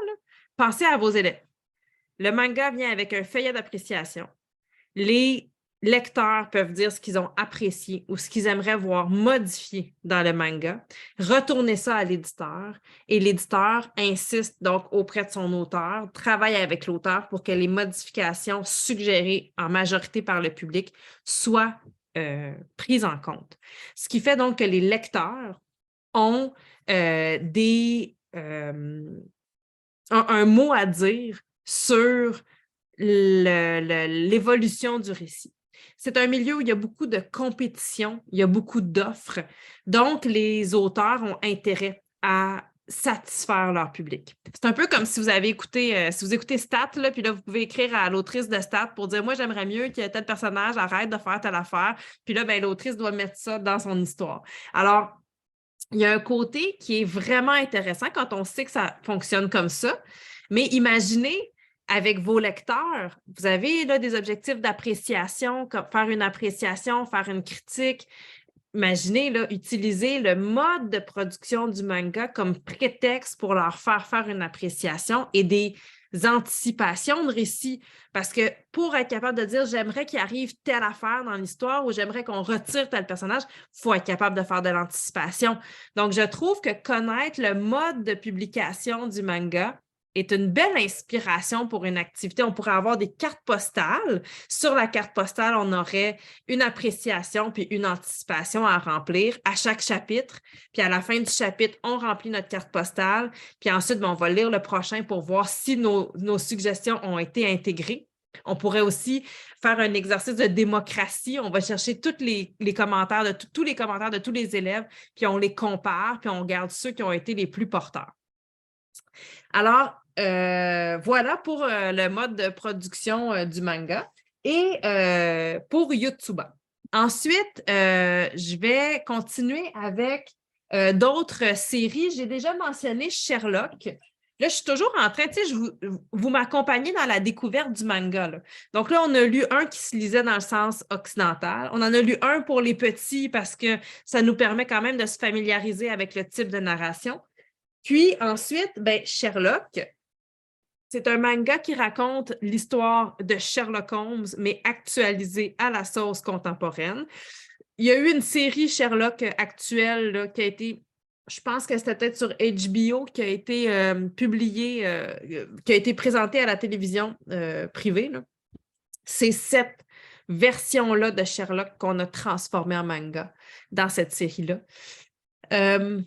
Speaker 1: Pensez à vos élèves. Le manga vient avec un feuillet d'appréciation. Les lecteurs peuvent dire ce qu'ils ont apprécié ou ce qu'ils aimeraient voir modifié dans le manga, retourner ça à l'éditeur et l'éditeur insiste donc auprès de son auteur, travaille avec l'auteur pour que les modifications suggérées en majorité par le public soient prises en compte. Ce qui fait donc que les lecteurs ont un mot à dire sur l'évolution du récit. C'est un milieu où il y a beaucoup de compétition, il y a beaucoup d'offres. Donc, les auteurs ont intérêt à satisfaire leur public. C'est un peu comme si vous avez écouté, si vous écoutez Stat, là, puis là, vous pouvez écrire à l'autrice de Stat pour dire, moi, j'aimerais mieux que tel personnage arrête de faire telle affaire. Puis là, ben, l'autrice doit mettre ça dans son histoire. Alors, il y a un côté qui est vraiment intéressant quand on sait que ça fonctionne comme ça. Mais imaginez avec vos lecteurs, vous avez là, des objectifs d'appréciation, comme faire une appréciation, faire une critique. Imaginez là, utiliser le mode de production du manga comme prétexte pour leur faire une appréciation et des anticipations de récits. Parce que pour être capable de dire j'aimerais qu'il arrive telle affaire dans l'histoire ou j'aimerais qu'on retire tel personnage, il faut être capable de faire de l'anticipation. Donc, je trouve que connaître le mode de publication du manga est une belle inspiration pour une activité. On pourrait avoir des cartes postales. Sur la carte postale, on aurait une appréciation puis une anticipation à remplir à chaque chapitre. Puis à la fin du chapitre, on remplit notre carte postale. Puis ensuite, on va lire le prochain pour voir si nos suggestions ont été intégrées. On pourrait aussi faire un exercice de démocratie. On va chercher tous les commentaires de tous les commentaires de tous les élèves, puis on les compare, puis on regarde ceux qui ont été les plus porteurs. Alors, voilà pour le mode de production du manga. Et pour Yotsuba. Ensuite, je vais continuer avec d'autres séries. J'ai déjà mentionné Sherlock. Là, je suis toujours en train, tu sais, vous m'accompagnez dans la découverte du manga. Là. Donc là, on a lu un qui se lisait dans le sens occidental. On en a lu un pour les petits parce que ça nous permet quand même de se familiariser avec le type de narration. Puis ensuite, ben, Sherlock, c'est un manga qui raconte l'histoire de Sherlock Holmes, mais actualisée à la sauce contemporaine. Il y a eu une série Sherlock actuelle là, qui a été je pense que c'était peut-être sur HBO qui a été publié, qui a été présenté à la télévision privée, là. C'est cette version-là de Sherlock qu'on a transformée en manga dans cette série-là. Je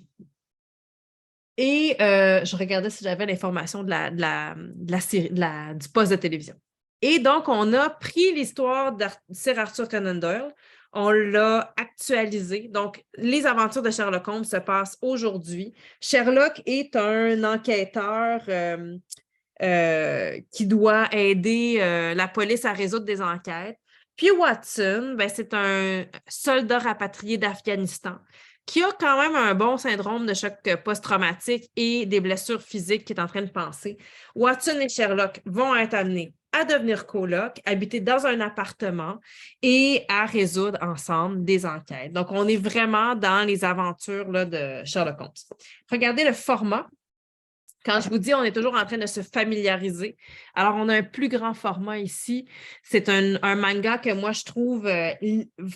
Speaker 1: regardais si j'avais l'information de la série, du poste de télévision. Et donc, on a pris l'histoire de Sir Arthur Conan Doyle, on l'a actualisé. Donc, les aventures de Sherlock Holmes se passent aujourd'hui. Sherlock est un enquêteur qui doit aider la police à résoudre des enquêtes. Puis Watson, ben, c'est un soldat rapatrié d'Afghanistan qui a quand même un bon syndrome de choc post-traumatique et des blessures physiques qui est en train de penser. Watson et Sherlock vont être amenés à devenir colocs, habiter dans un appartement et à résoudre ensemble des enquêtes. Donc, on est vraiment dans les aventures là, de Sherlock Holmes. Regardez le format. Quand je vous dis, on est toujours en train de se familiariser. Alors, on a un plus grand format ici. C'est un manga que moi, je trouve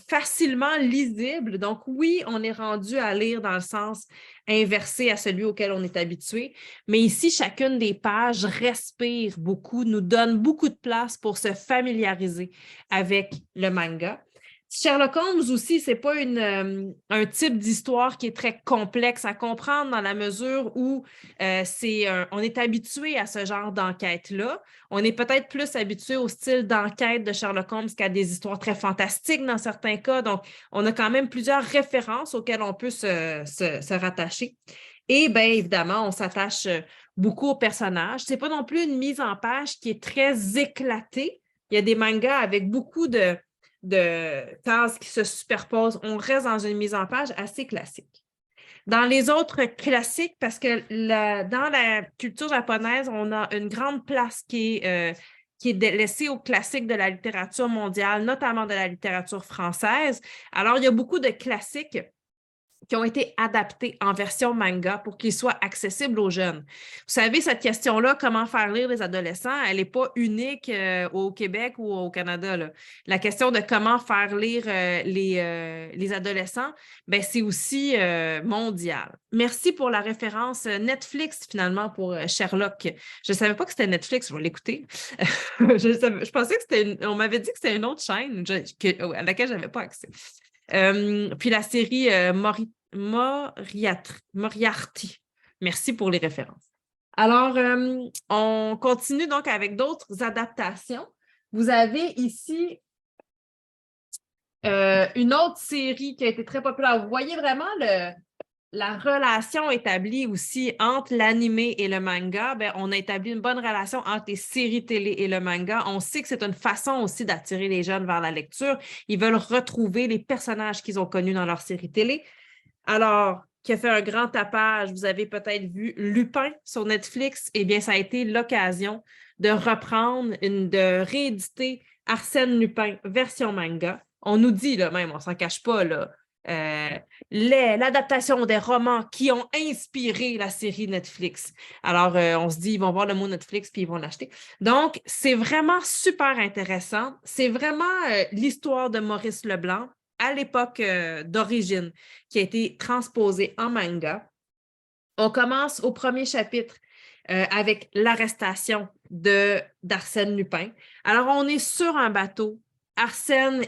Speaker 1: facilement lisible. Donc, oui, on est rendu à lire dans le sens inversé à celui auquel on est habitué. Mais ici, chacune des pages respire beaucoup, nous donne beaucoup de place pour se familiariser avec le manga. Sherlock Holmes aussi, ce n'est pas un type d'histoire qui est très complexe à comprendre dans la mesure où on est habitué à ce genre d'enquête-là. On est peut-être plus habitué au style d'enquête de Sherlock Holmes qu'à des histoires très fantastiques dans certains cas. Donc, on a quand même plusieurs références auxquelles on peut se rattacher. Et bien évidemment, on s'attache beaucoup aux personnages. Ce n'est pas non plus une mise en page qui est très éclatée. Il y a des mangas avec beaucoup de cases qui se superposent. On reste dans une mise en page assez classique. Dans les autres classiques, parce que dans la culture japonaise, on a une grande place qui est laissée aux classiques de la littérature mondiale, notamment de la littérature française. Alors, il y a beaucoup de classiques qui ont été adaptés en version manga pour qu'ils soient accessibles aux jeunes. Vous savez, cette question-là, comment faire lire les adolescents, elle n'est pas unique au Québec ou au Canada, là. La question de comment faire lire les adolescents, ben, c'est aussi mondial. Merci pour la référence Netflix, finalement, pour Sherlock. Je ne savais pas que c'était Netflix, je vais l'écouter. Je pensais que on m'avait dit que c'était une autre chaîne à laquelle je n'avais pas accès. Puis la série Moriarty. Merci pour les références. Alors, on continue donc avec d'autres adaptations. Vous avez ici une autre série qui a été très populaire. Vous voyez vraiment la relation établie aussi entre l'animé et le manga. Bien, on a établi une bonne relation entre les séries télé et le manga. On sait que c'est une façon aussi d'attirer les jeunes vers la lecture. Ils veulent retrouver les personnages qu'ils ont connus dans leur série télé. Alors, qui a fait un grand tapage, vous avez peut-être vu Lupin sur Netflix. Eh bien, ça a été l'occasion de reprendre, de rééditer Arsène Lupin version manga. On nous dit, là même, on ne s'en cache pas, là, l'adaptation des romans qui ont inspiré la série Netflix. Alors, on se dit, ils vont voir le mot Netflix puis ils vont l'acheter. Donc, c'est vraiment super intéressant. C'est vraiment l'histoire de Maurice Leblanc à l'époque d'origine qui a été transposée en manga. On commence au premier chapitre avec l'arrestation d'Arsène Lupin. Alors, on est sur un bateau. Arsène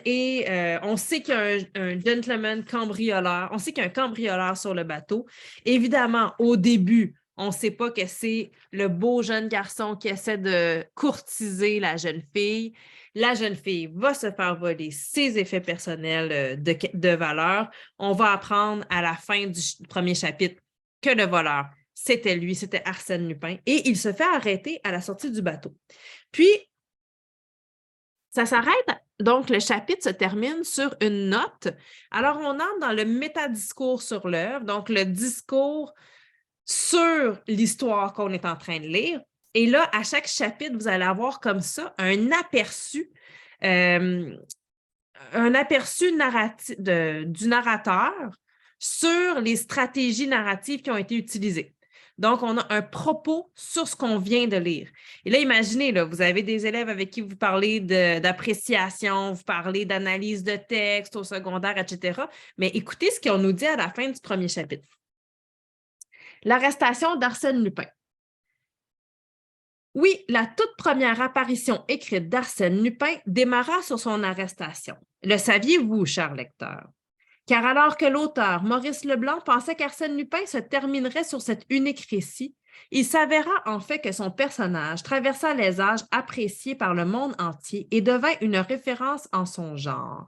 Speaker 1: on sait qu'il y a un gentleman cambrioleur. On sait qu'il y a un cambrioleur sur le bateau. Évidemment, au début, on ne sait pas que c'est le beau jeune garçon qui essaie de courtiser la jeune fille. La jeune fille va se faire voler ses effets personnels de valeur. On va apprendre à la fin du premier chapitre que le voleur, c'était lui, c'était Arsène Lupin. Et il se fait arrêter à la sortie du bateau. Puis, ça s'arrête, donc le chapitre se termine sur une note. Alors, on entre dans le métadiscours sur l'œuvre, donc le discours sur l'histoire qu'on est en train de lire. Et là, à chaque chapitre, vous allez avoir comme ça un aperçu du narrateur sur les stratégies narratives qui ont été utilisées. Donc, on a un propos sur ce qu'on vient de lire. Et là, imaginez, là, vous avez des élèves avec qui vous parlez d'appréciation, vous parlez d'analyse de texte au secondaire, etc. Mais écoutez ce qu'on nous dit à la fin du premier chapitre. L'arrestation d'Arsène Lupin. Oui, la toute première apparition écrite d'Arsène Lupin démarra sur son arrestation. Le saviez-vous, cher lecteur? Car alors que l'auteur Maurice Leblanc pensait qu'Arsène Lupin se terminerait sur cet unique récit, il s'avéra en fait que son personnage traversa les âges appréciés par le monde entier et devint une référence en son genre.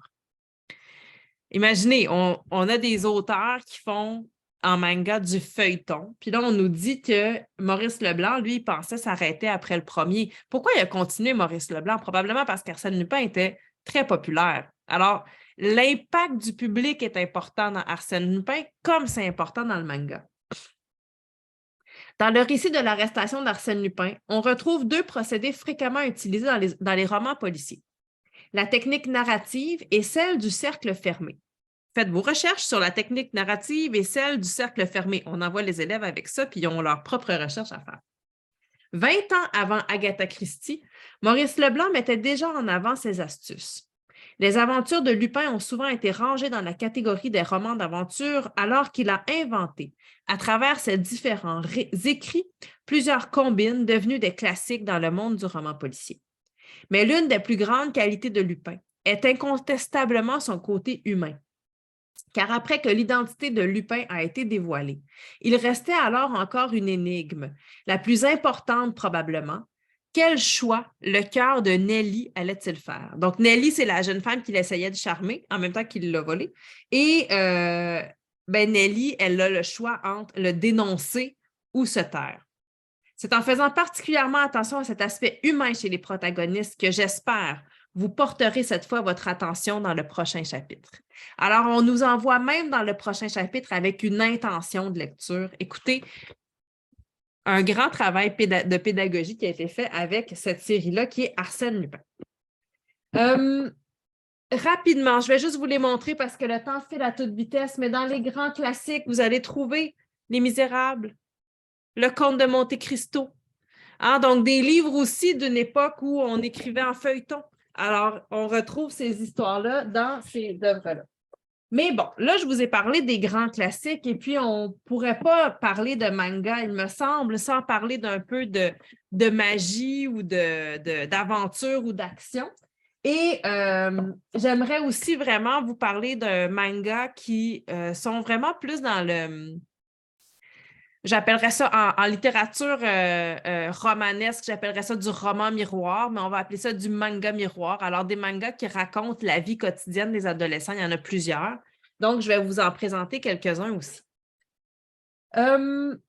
Speaker 1: Imaginez, on a des auteurs qui font en manga du feuilleton, puis là, on nous dit que Maurice Leblanc, lui, il pensait s'arrêter après le premier. Pourquoi il a continué, Maurice Leblanc? Probablement parce qu'Arsène Lupin était très populaire. Alors, l'impact du public est important dans Arsène Lupin, comme c'est important dans le manga. Dans le récit de l'arrestation d'Arsène Lupin, on retrouve deux procédés fréquemment utilisés dans les romans policiers. La technique narrative et celle du cercle fermé. Faites vos recherches sur la technique narrative et celle du cercle fermé. On envoie les élèves avec ça, puis ils ont leur propre recherche à faire. 20 ans avant Agatha Christie, Maurice Leblanc mettait déjà en avant ses astuces. Les aventures de Lupin ont souvent été rangées dans la catégorie des romans d'aventure alors qu'il a inventé, à travers ses différents écrits, plusieurs combines devenues des classiques dans le monde du roman policier. Mais l'une des plus grandes qualités de Lupin est incontestablement son côté humain. Car après que l'identité de Lupin a été dévoilée, il restait alors encore une énigme, la plus importante probablement. Quel choix le cœur de Nelly allait-il faire? Donc, Nelly, c'est la jeune femme qu'il essayait de charmer en même temps qu'il l'a volée. Et Nelly, elle a le choix entre le dénoncer ou se taire. C'est en faisant particulièrement attention à cet aspect humain chez les protagonistes que j'espère vous porterez cette fois votre attention dans le prochain chapitre. Alors, on nous envoie même dans le prochain chapitre avec une intention de lecture. Écoutez, un grand travail de pédagogie qui a été fait avec cette série-là qui est Arsène Lupin. Rapidement, je vais juste vous les montrer parce que le temps file à toute vitesse, mais dans les grands classiques, vous allez trouver Les Misérables, Le Comte de Monte Cristo. Donc, des livres aussi d'une époque où on écrivait en feuilleton. Alors, on retrouve ces histoires-là dans ces œuvres-là. Mais bon, là, je vous ai parlé des grands classiques et puis on ne pourrait pas parler de manga, il me semble, sans parler d'un peu de magie ou d'aventure ou d'action. Et j'aimerais aussi vraiment vous parler d'un manga qui sont vraiment plus dans le... J'appellerais ça en littérature romanesque, j'appellerais ça du roman miroir, mais on va appeler ça du manga miroir. Alors, des mangas qui racontent la vie quotidienne des adolescents, il y en a plusieurs. Donc, je vais vous en présenter quelques-uns aussi. Une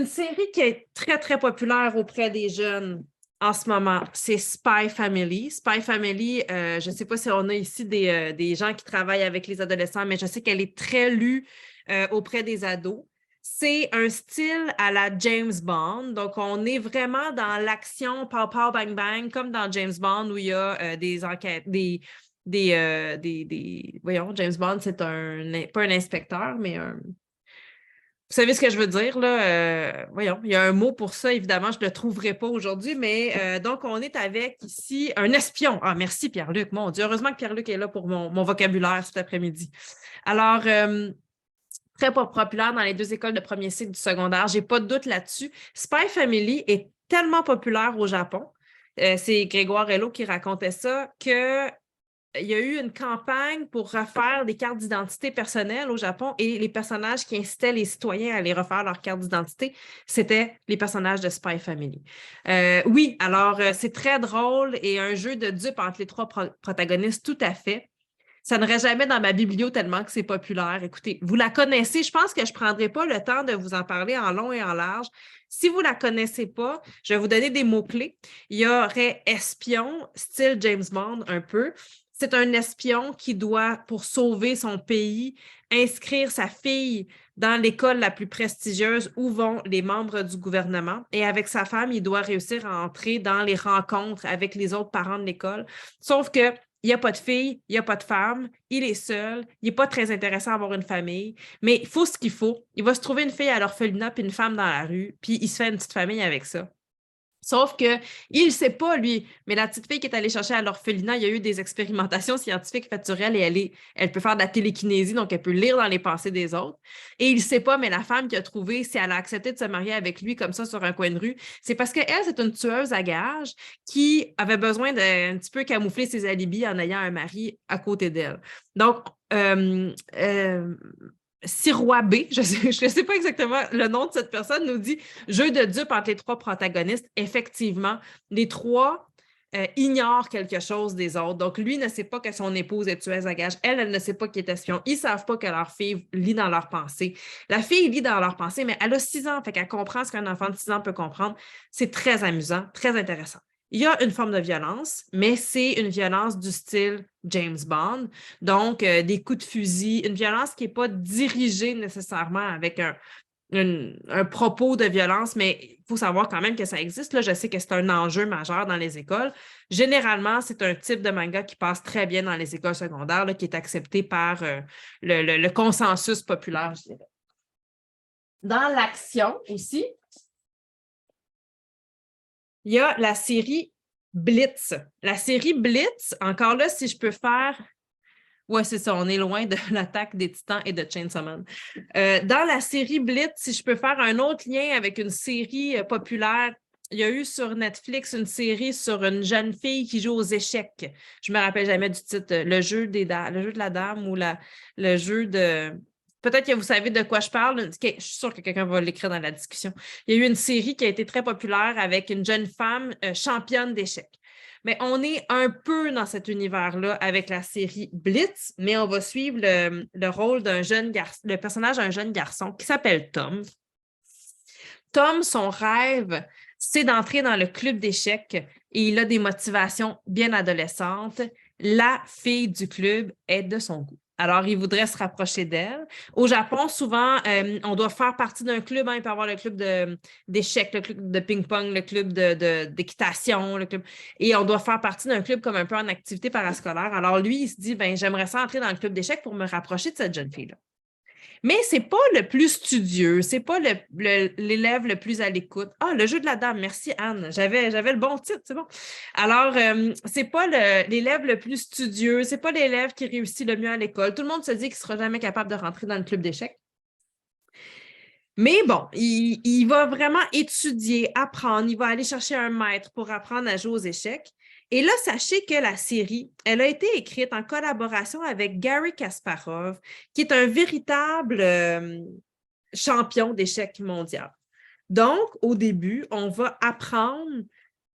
Speaker 1: série qui est très, très populaire auprès des jeunes en ce moment, c'est Spy Family. Spy Family, je ne sais pas si on a ici des gens qui travaillent avec les adolescents, mais je sais qu'elle est très lue auprès des ados. C'est un style à la James Bond. Donc, on est vraiment dans l'action pow, pow, bang, bang, comme dans James Bond où il y a des enquêtes, voyons, James Bond, c'est pas un inspecteur, mais un... Vous savez ce que je veux dire, là? Voyons, il y a un mot pour ça, évidemment, je ne le trouverai pas aujourd'hui, mais donc, on est avec ici un espion. Ah, merci Pierre-Luc, mon Dieu, heureusement que Pierre-Luc est là pour mon vocabulaire cet après-midi. Alors, très populaire dans les deux écoles de premier cycle du secondaire, j'ai pas de doute là-dessus. Spy Family est tellement populaire au Japon, c'est Grégoire Hello qui racontait ça, que il y a eu une campagne pour refaire des cartes d'identité personnelles au Japon et les personnages qui incitaient les citoyens à aller refaire leur carte d'identité, c'était les personnages de Spy Family. Oui, alors c'est très drôle et un jeu de dupes entre les trois protagonistes, tout à fait. Ça n'aurait jamais dans ma biblio tellement que c'est populaire. Écoutez, vous la connaissez. Je pense que je ne prendrai pas le temps de vous en parler en long et en large. Si vous ne la connaissez pas, je vais vous donner des mots-clés. Il y aurait espion, style James Bond un peu. C'est un espion qui doit, pour sauver son pays, inscrire sa fille dans l'école la plus prestigieuse où vont les membres du gouvernement. Et avec sa femme, il doit réussir à entrer dans les rencontres avec les autres parents de l'école. Sauf que il n'y a pas de fille, il n'y a pas de femme, il est seul, il n'est pas très intéressant à avoir une famille, mais il faut ce qu'il faut. Il va se trouver une fille à l'orphelinat puis une femme dans la rue, puis il se fait une petite famille avec ça. Sauf qu'il ne sait pas, lui. Mais la petite fille qui est allée chercher à l'orphelinat, il y a eu des expérimentations scientifiques faites sur elle et elle peut faire de la télékinésie, donc elle peut lire dans les pensées des autres. Et il ne sait pas, mais la femme qui a trouvé, si elle a accepté de se marier avec lui comme ça sur un coin de rue, c'est parce qu'elle, c'est une tueuse à gages qui avait besoin d'un petit peu camoufler ses alibis en ayant un mari à côté d'elle. Donc, Sirois B, je ne sais pas exactement le nom de cette personne, nous dit jeu de dupe entre les trois protagonistes. Effectivement, les trois ignorent quelque chose des autres. Donc, lui ne sait pas que son épouse est tueuse à gages. Elle ne sait pas qu'il est espion. Ils ne savent pas que leur fille lit dans leurs pensées. La fille lit dans leurs pensées, mais elle a 6 ans, fait qu'elle comprend ce qu'un enfant de 6 ans peut comprendre. C'est très amusant, très intéressant. Il y a une forme de violence, mais c'est une violence du style James Bond. Donc, des coups de fusil, une violence qui n'est pas dirigée nécessairement avec un propos de violence, mais il faut savoir quand même que ça existe. Là, je sais que c'est un enjeu majeur dans les écoles. Généralement, c'est un type de manga qui passe très bien dans les écoles secondaires, là, qui est accepté par le consensus populaire, je dirais. Dans l'action aussi, il y a la série Blitz. La série Blitz, encore là, si je peux faire... Oui, c'est ça, on est loin de l'attaque des Titans et de Chainsaw Man. Dans la série Blitz, si je peux faire un autre lien avec une série populaire, il y a eu sur Netflix une série sur une jeune fille qui joue aux échecs. Je ne me rappelle jamais du titre. Le jeu de la dame ou le jeu de... Peut-être que vous savez de quoi je parle. Je suis sûre que quelqu'un va l'écrire dans la discussion. Il y a eu une série qui a été très populaire avec une jeune femme championne d'échecs. Mais on est un peu dans cet univers-là avec la série Blitz, mais on va suivre le rôle d'un jeune garçon, le personnage d'un jeune garçon qui s'appelle Tom. Tom, son rêve, c'est d'entrer dans le club d'échecs et il a des motivations bien adolescentes. La fille du club est de son goût. Alors, il voudrait se rapprocher d'elle. Au Japon, souvent, on doit faire partie d'un club. Hein. Il peut y avoir le club d'échecs, le club de ping-pong, le club d'équitation, le club... Et on doit faire partie d'un club comme un peu en activité parascolaire. Alors, lui, il se dit, ben, j'aimerais ça entrer dans le club d'échecs pour me rapprocher de cette jeune fille-là. Mais ce n'est pas le plus studieux, ce n'est pas l'élève le plus à l'écoute. Ah, le jeu de la dame, merci Anne, j'avais le bon titre, c'est bon. Alors, ce n'est pas l'élève le plus studieux, ce n'est pas l'élève qui réussit le mieux à l'école. Tout le monde se dit qu'il ne sera jamais capable de rentrer dans le club d'échecs. Mais bon, il va vraiment étudier, apprendre, il va aller chercher un maître pour apprendre à jouer aux échecs. Et là, sachez que la série, elle a été écrite en collaboration avec Garry Kasparov, qui est un véritable champion d'échecs mondial. Donc, au début, on va apprendre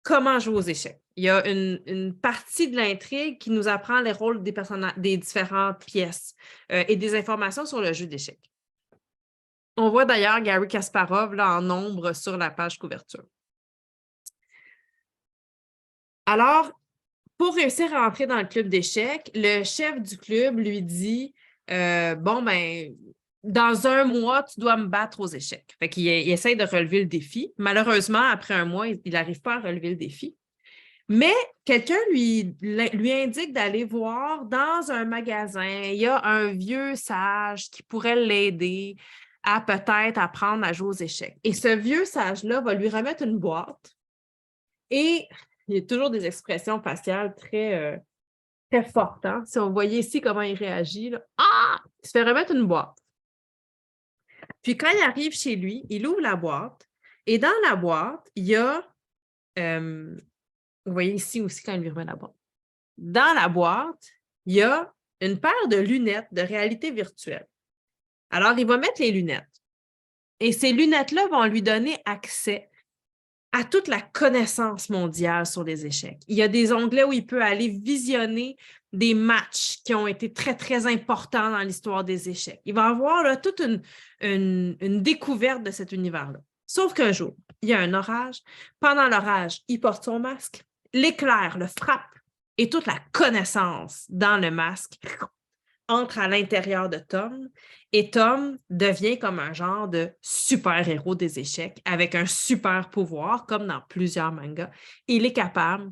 Speaker 1: comment jouer aux échecs. Il y a une partie de l'intrigue qui nous apprend les rôles des différentes pièces et des informations sur le jeu d'échecs. On voit d'ailleurs Garry Kasparov là, en ombre sur la page couverture. Alors, pour réussir à entrer dans le club d'échecs, le chef du club lui dit bon, ben, dans 1 mois, tu dois me battre aux échecs. Fait qu'il essaie de relever le défi. Malheureusement, après 1 mois, il n'arrive pas à relever le défi. Mais quelqu'un lui indique d'aller voir dans un magasin, il y a un vieux sage qui pourrait l'aider à peut-être apprendre à jouer aux échecs. Et ce vieux sage-là va lui remettre une boîte et il y a toujours des expressions faciales très, très fortes. Hein? Si on voyait ici comment il réagit, là, il se fait remettre une boîte. Puis quand il arrive chez lui, il ouvre la boîte et dans la boîte, il y a, vous voyez ici aussi quand il lui remet la boîte, dans la boîte, il y a une paire de lunettes de réalité virtuelle. Alors, il va mettre les lunettes. Et ces lunettes-là vont lui donner accès à toute la connaissance mondiale sur les échecs. Il y a des onglets où il peut aller visionner des matchs qui ont été très, très importants dans l'histoire des échecs. Il va avoir là, toute une découverte de cet univers-là. Sauf qu'un jour, il y a un orage. Pendant l'orage, il porte son masque. L'éclair le frappe et toute la connaissance dans le masque entre à l'intérieur de Tom et Tom devient comme un genre de super-héros des échecs avec un super pouvoir, comme dans plusieurs mangas. Il est capable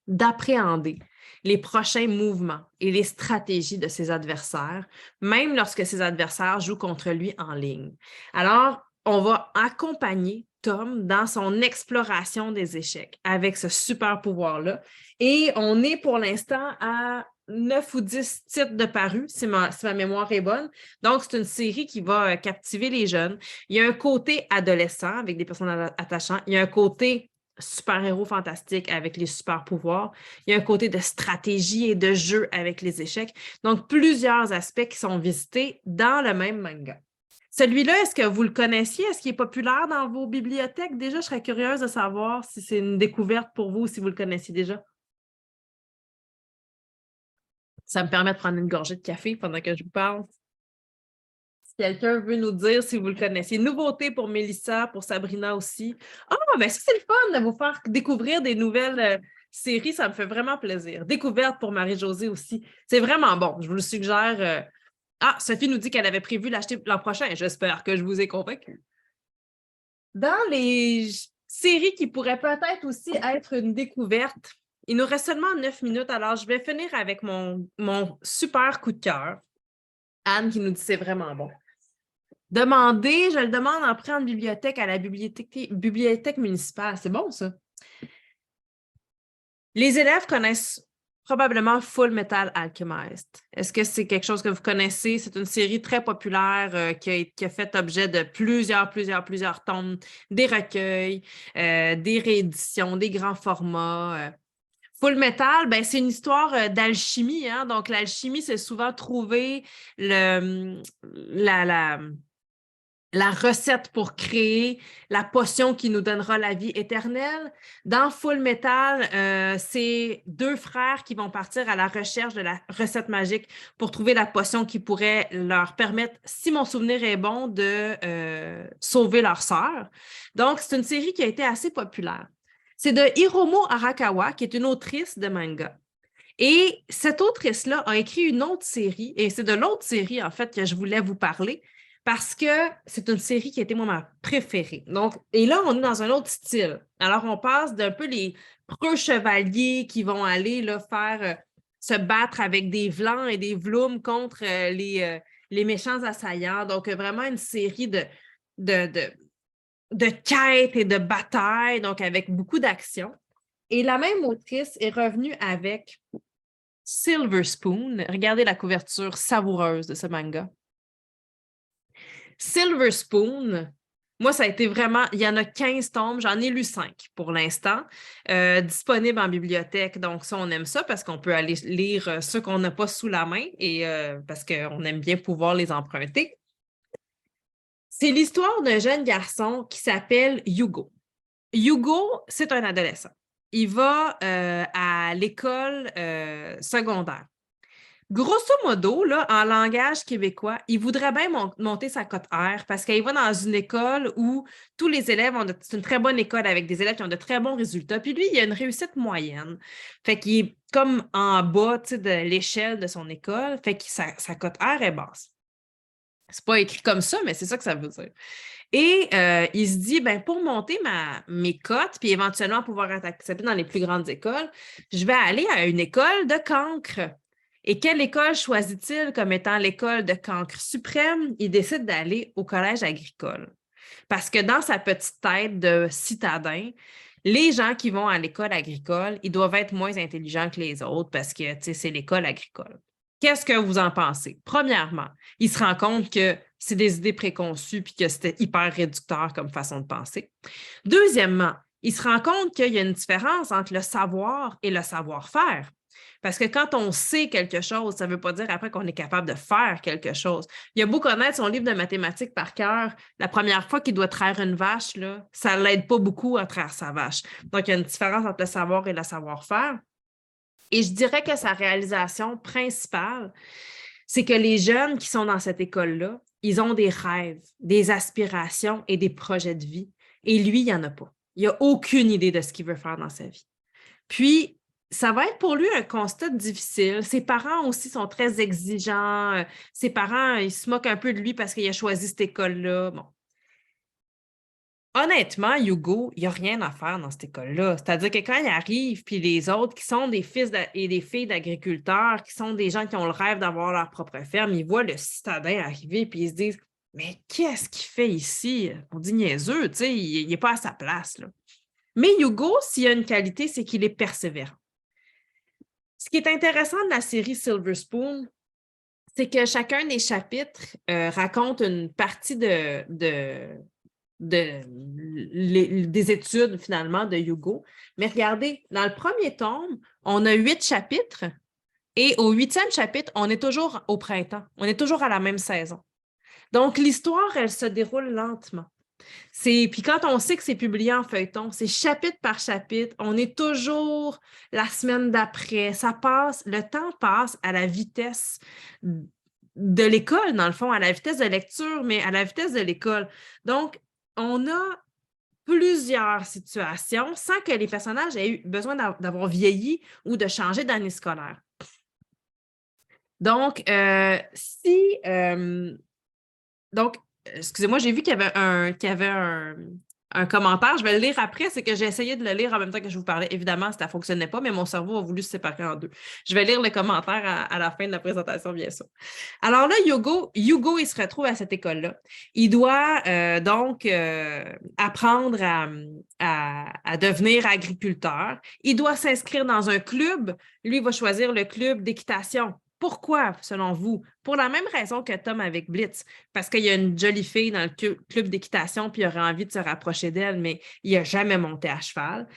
Speaker 1: d'appréhender les prochains mouvements et les stratégies de ses adversaires, même lorsque ses adversaires jouent contre lui en ligne. Alors, on va accompagner Tom dans son exploration des échecs avec ce super pouvoir-là. Et on est pour l'instant à 9 ou 10 titres de parus, si ma mémoire est bonne. Donc, c'est une série qui va captiver les jeunes. Il y a un côté adolescent avec des personnages attachants. Il y a un côté super-héros fantastique avec les super-pouvoirs. Il y a un côté de stratégie et de jeu avec les échecs. Donc, plusieurs aspects qui sont visités dans le même manga. Celui-là, est-ce que vous le connaissiez? Est-ce qu'il est populaire dans vos bibliothèques? Déjà, je serais curieuse de savoir si c'est une découverte pour vous ou si vous le connaissiez déjà. Ça me permet de prendre une gorgée de café pendant que je vous parle. Si quelqu'un veut nous dire si vous le connaissiez. Nouveauté pour Mélissa, pour Sabrina aussi. Ah, ben ça, c'est le fun de vous faire découvrir des nouvelles séries. Ça me fait vraiment plaisir. Découverte pour Marie-Josée aussi. C'est vraiment bon. Je vous le suggère. Ah, Sophie nous dit qu'elle avait prévu l'acheter l'an prochain. J'espère que je vous ai convaincu. Dans les séries qui pourraient peut-être aussi être une découverte, il nous reste seulement 9 minutes, alors je vais finir avec mon super coup de cœur. Anne qui nous dit c'est vraiment bon. Je le demande en prêt en bibliothèque à la bibliothèque municipale. C'est bon, ça. Les élèves connaissent probablement Full Metal Alchemist. Est-ce que c'est quelque chose que vous connaissez? C'est une série très populaire qui a fait objet de plusieurs tomes, des recueils, des rééditions, des grands formats. Full Metal, ben, c'est une histoire d'alchimie. Hein? Donc, l'alchimie, c'est souvent trouver la recette pour créer la potion qui nous donnera la vie éternelle. Dans Full Metal, c'est deux frères qui vont partir à la recherche de la recette magique pour trouver la potion qui pourrait leur permettre, si mon souvenir est bon, de sauver leur sœur. Donc, c'est une série qui a été assez populaire. C'est de Hiromo Arakawa, qui est une autrice de manga. Et cette autrice-là a écrit une autre série, et c'est de l'autre série, en fait, que je voulais vous parler, parce que c'est une série qui a été, moi, ma préférée. Donc, et là, on est dans un autre style. Alors, on passe d'un peu les preux chevaliers qui vont aller là, se battre avec des Vlans et des Vlooms contre les méchants assaillants. Donc, vraiment une série de quêtes et de batailles, donc avec beaucoup d'action. Et la même autrice est revenue avec Silver Spoon. Regardez la couverture savoureuse de ce manga. Silver Spoon, moi, ça a été vraiment... Il y en a 15 tomes, j'en ai lu 5 pour l'instant, disponibles en bibliothèque. Donc, ça, on aime ça parce qu'on peut aller lire ceux qu'on n'a pas sous la main et parce qu'on aime bien pouvoir les emprunter. C'est l'histoire d'un jeune garçon qui s'appelle Hugo. Hugo, c'est un adolescent. Il va à l'école secondaire. Grosso modo, là, en langage québécois, il voudrait bien monter sa cote R parce qu'il va dans une école où tous les élèves c'est une très bonne école avec des élèves qui ont de très bons résultats. Puis lui, il a une réussite moyenne. Fait qu'il est comme en bas, tu sais, de l'échelle de son école. Fait que sa cote R est basse. C'est pas écrit comme ça, mais c'est ça que ça veut dire. Et il se dit, ben, pour monter mes cotes, puis éventuellement pouvoir être accepté dans les plus grandes écoles, je vais aller à une école de cancre. Et quelle école choisit-il comme étant l'école de cancre suprême? Il décide d'aller au collège agricole. Parce que dans sa petite tête de citadin, les gens qui vont à l'école agricole, ils doivent être moins intelligents que les autres parce que c'est l'école agricole. Qu'est-ce que vous en pensez? Premièrement, il se rend compte que c'est des idées préconçues puis que c'était hyper réducteur comme façon de penser. Deuxièmement, il se rend compte qu'il y a une différence entre le savoir et le savoir-faire. Parce que quand on sait quelque chose, ça ne veut pas dire après qu'on est capable de faire quelque chose. Il a beau connaître son livre de mathématiques par cœur, la première fois qu'il doit traire une vache, là, ça ne l'aide pas beaucoup à traire sa vache. Donc, il y a une différence entre le savoir et le savoir-faire. Et je dirais que sa réalisation principale, c'est que les jeunes qui sont dans cette école-là, ils ont des rêves, des aspirations et des projets de vie. Et lui, il n'y en a pas. Il n'a aucune idée de ce qu'il veut faire dans sa vie. Puis, ça va être pour lui un constat difficile. Ses parents aussi sont très exigeants. Ses parents, ils se moquent un peu de lui parce qu'il a choisi cette école-là. Bon. Honnêtement, Hugo, il n'y a rien à faire dans cette école-là. C'est-à-dire que quand il arrive, puis les autres qui sont des fils et des filles d'agriculteurs, qui sont des gens qui ont le rêve d'avoir leur propre ferme, ils voient le citadin arriver, puis ils se disent mais qu'est-ce qu'il fait ici? On dit niaiseux, tu sais, il n'est pas à sa place, là. Mais Hugo, s'il a une qualité, c'est qu'il est persévérant. Ce qui est intéressant de la série Silver Spoon, c'est que chacun des chapitres raconte une partie des études, finalement, de Hugo. Mais regardez, dans le premier tome, on a 8 chapitres et au 8e chapitre, on est toujours au printemps. On est toujours à la même saison. Donc, l'histoire, elle se déroule lentement. Puis quand on sait que c'est publié en feuilleton, c'est chapitre par chapitre, on est toujours la semaine d'après. Le temps passe à la vitesse de l'école, dans le fond, à la vitesse de lecture, mais à la vitesse de l'école. Donc, on a plusieurs situations sans que les personnages aient eu besoin d'avoir vieilli ou de changer d'année scolaire. Donc, excusez-moi, j'ai vu qu'il y avait un commentaire. Je vais le lire après. C'est que j'ai essayé de le lire en même temps que je vous parlais. Évidemment, ça ne fonctionnait pas, mais mon cerveau a voulu se séparer en deux. Je vais lire le commentaire à la fin de la présentation, bien sûr. Alors là, Hugo, il se retrouve à cette école-là. Il doit donc apprendre à devenir agriculteur. Il doit s'inscrire dans un club. Lui, il va choisir le club d'équitation. Pourquoi, selon vous? Pour la même raison que Tom avec Blitz, parce qu'il y a une jolie fille dans le club d'équitation, puis il aurait envie de se rapprocher d'elle, mais il n'a jamais monté à cheval.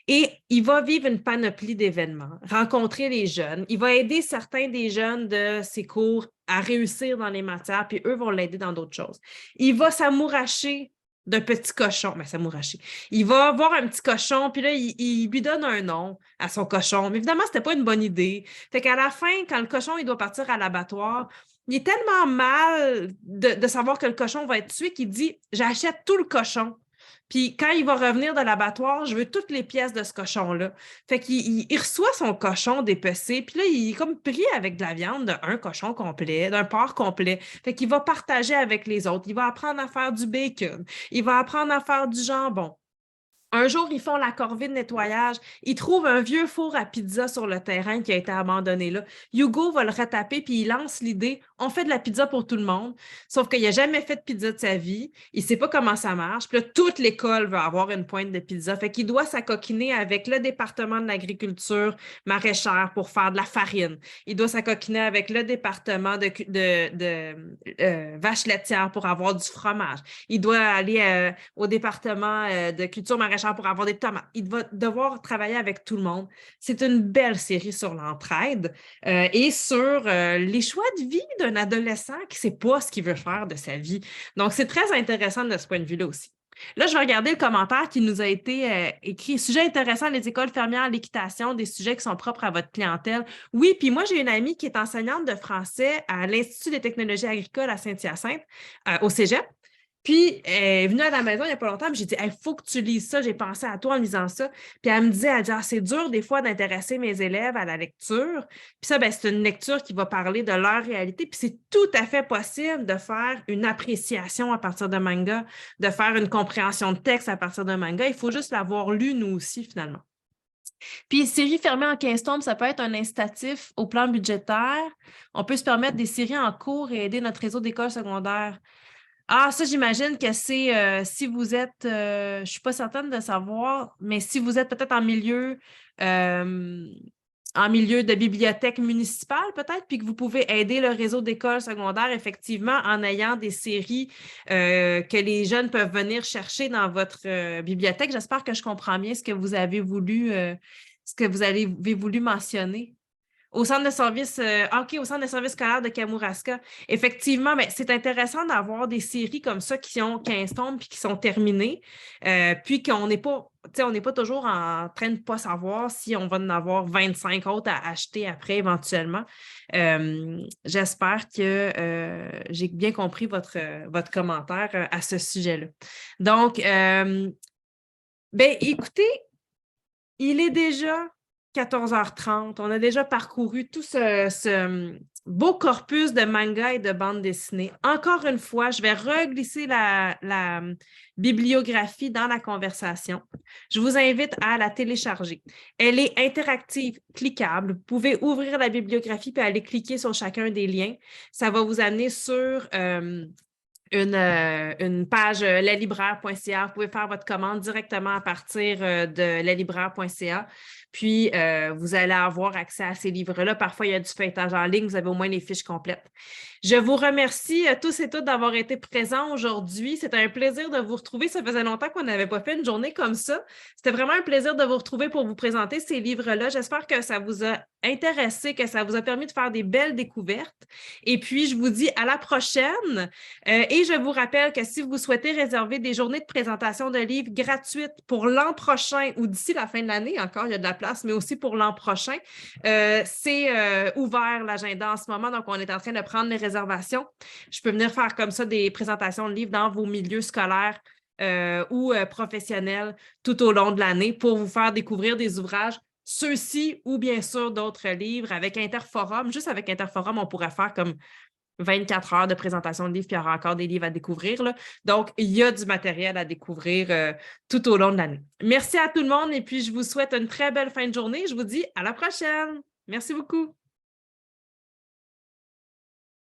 Speaker 1: Et il va vivre une panoplie d'événements, rencontrer les jeunes. Il va aider certains des jeunes de ses cours à réussir dans les matières, puis eux vont l'aider dans d'autres choses. Il va s'amouracher d'un petit cochon. Mais s'amouracher. Il va voir un petit cochon, puis là, il lui donne un nom à son cochon. Mais évidemment, ce n'était pas une bonne idée. Fait qu'à la fin, quand le cochon il doit partir à l'abattoir, il est tellement mal de savoir que le cochon va être tué qu'il dit « J'achète tout le cochon. » Puis quand il va revenir de l'abattoir, je veux toutes les pièces de ce cochon-là. Fait qu'il reçoit son cochon dépecé, puis là, il est comme pris avec de la viande d'un cochon complet, d'un porc complet. Fait qu'il va partager avec les autres. Il va apprendre à faire du bacon. Il va apprendre à faire du jambon. Un jour, ils font la corvée de nettoyage. Ils trouvent un vieux four à pizza sur le terrain qui a été abandonné là. Hugo va le retaper puis il lance l'idée on fait de la pizza pour tout le monde. Sauf qu'il n'a jamais fait de pizza de sa vie. Il ne sait pas comment ça marche. Puis là, toute l'école veut avoir une pointe de pizza. Fait qu'il doit s'acoquiner avec le département de l'agriculture maraîchère pour faire de la farine. Il doit s'acoquiner avec le département de vaches laitières pour avoir du fromage. Il doit aller au département de culture maraîchère pour avoir des tomates. Il va devoir travailler avec tout le monde. C'est une belle série sur l'entraide et sur les choix de vie d'un adolescent qui ne sait pas ce qu'il veut faire de sa vie. Donc, c'est très intéressant de ce point de vue-là aussi. Là, je vais regarder le commentaire qui nous a été écrit. Sujet intéressant, les écoles fermières, l'équitation, des sujets qui sont propres à votre clientèle. Oui, puis moi, j'ai une amie qui est enseignante de français à l'Institut des technologies agricoles à Saint-Hyacinthe, au Cégep. Puis, elle est venue à la maison il n'y a pas longtemps, puis j'ai dit, il faut que tu lises ça. J'ai pensé à toi en lisant ça. Puis, elle me dit, c'est dur des fois d'intéresser mes élèves à la lecture. Puis ça, c'est une lecture qui va parler de leur réalité. Puis, c'est tout à fait possible de faire une appréciation à partir de manga, de faire une compréhension de texte à partir d'un manga. Il faut juste l'avoir lu, nous aussi, finalement. Puis, séries fermées en 15 tomes, ça peut être un incitatif au plan budgétaire. On peut se permettre des séries en cours et aider notre réseau d'écoles secondaires. Ah, ça, j'imagine que c'est si vous êtes, je ne suis pas certaine de savoir, mais si vous êtes peut-être en milieu de bibliothèque municipale, peut-être, puis que vous pouvez aider le réseau d'écoles secondaires, effectivement, en ayant des séries que les jeunes peuvent venir chercher dans votre bibliothèque. J'espère que je comprends bien ce que vous avez voulu, ce que vous avez voulu mentionner. Au centre de service, au centre de service scolaire de Kamouraska. Effectivement, mais c'est intéressant d'avoir des séries comme ça qui ont 15 tomes puis qui sont terminées, puis qu'on n'est pas, on n'est pas toujours en train de ne pas savoir si on va en avoir 25 autres à acheter après éventuellement. J'espère que j'ai bien compris votre commentaire à ce sujet-là. Donc, écoutez, il est déjà 14h30. On a déjà parcouru tout ce beau corpus de manga et de bandes dessinées. Encore une fois, je vais reglisser la bibliographie dans la conversation. Je vous invite à la télécharger. Elle est interactive, cliquable. Vous pouvez ouvrir la bibliographie et aller cliquer sur chacun des liens. Ça va vous amener sur une page lalibraire.ca. Vous pouvez faire votre commande directement à partir de lalibraire.ca. Puis, vous allez avoir accès à ces livres-là. Parfois, il y a du feuilletage en ligne. Vous avez au moins les fiches complètes. Je vous remercie tous et toutes d'avoir été présents aujourd'hui. C'était un plaisir de vous retrouver. Ça faisait longtemps qu'on n'avait pas fait une journée comme ça. C'était vraiment un plaisir de vous retrouver pour vous présenter ces livres-là. J'espère que ça vous a intéressé, que ça vous a permis de faire des belles découvertes. Et puis, je vous dis à la prochaine. Et je vous rappelle que si vous souhaitez réserver des journées de présentation de livres gratuites pour l'an prochain ou d'ici la fin de l'année, encore, il y a de la place, mais aussi pour l'an prochain, c'est ouvert l'agenda en ce moment. Donc, on est en train de prendre les réservations. Je peux venir faire comme ça des présentations de livres dans vos milieux scolaires ou professionnels tout au long de l'année pour vous faire découvrir des ouvrages. Ceux-ci ou bien sûr d'autres livres avec Interforum. Juste avec Interforum, on pourrait faire comme 24 heures de présentation de livres, puis il y aura encore des livres à découvrir, là. Donc, il y a du matériel à découvrir tout au long de l'année. Merci à tout le monde et puis je vous souhaite une très belle fin de journée. Je vous dis à la prochaine. Merci beaucoup.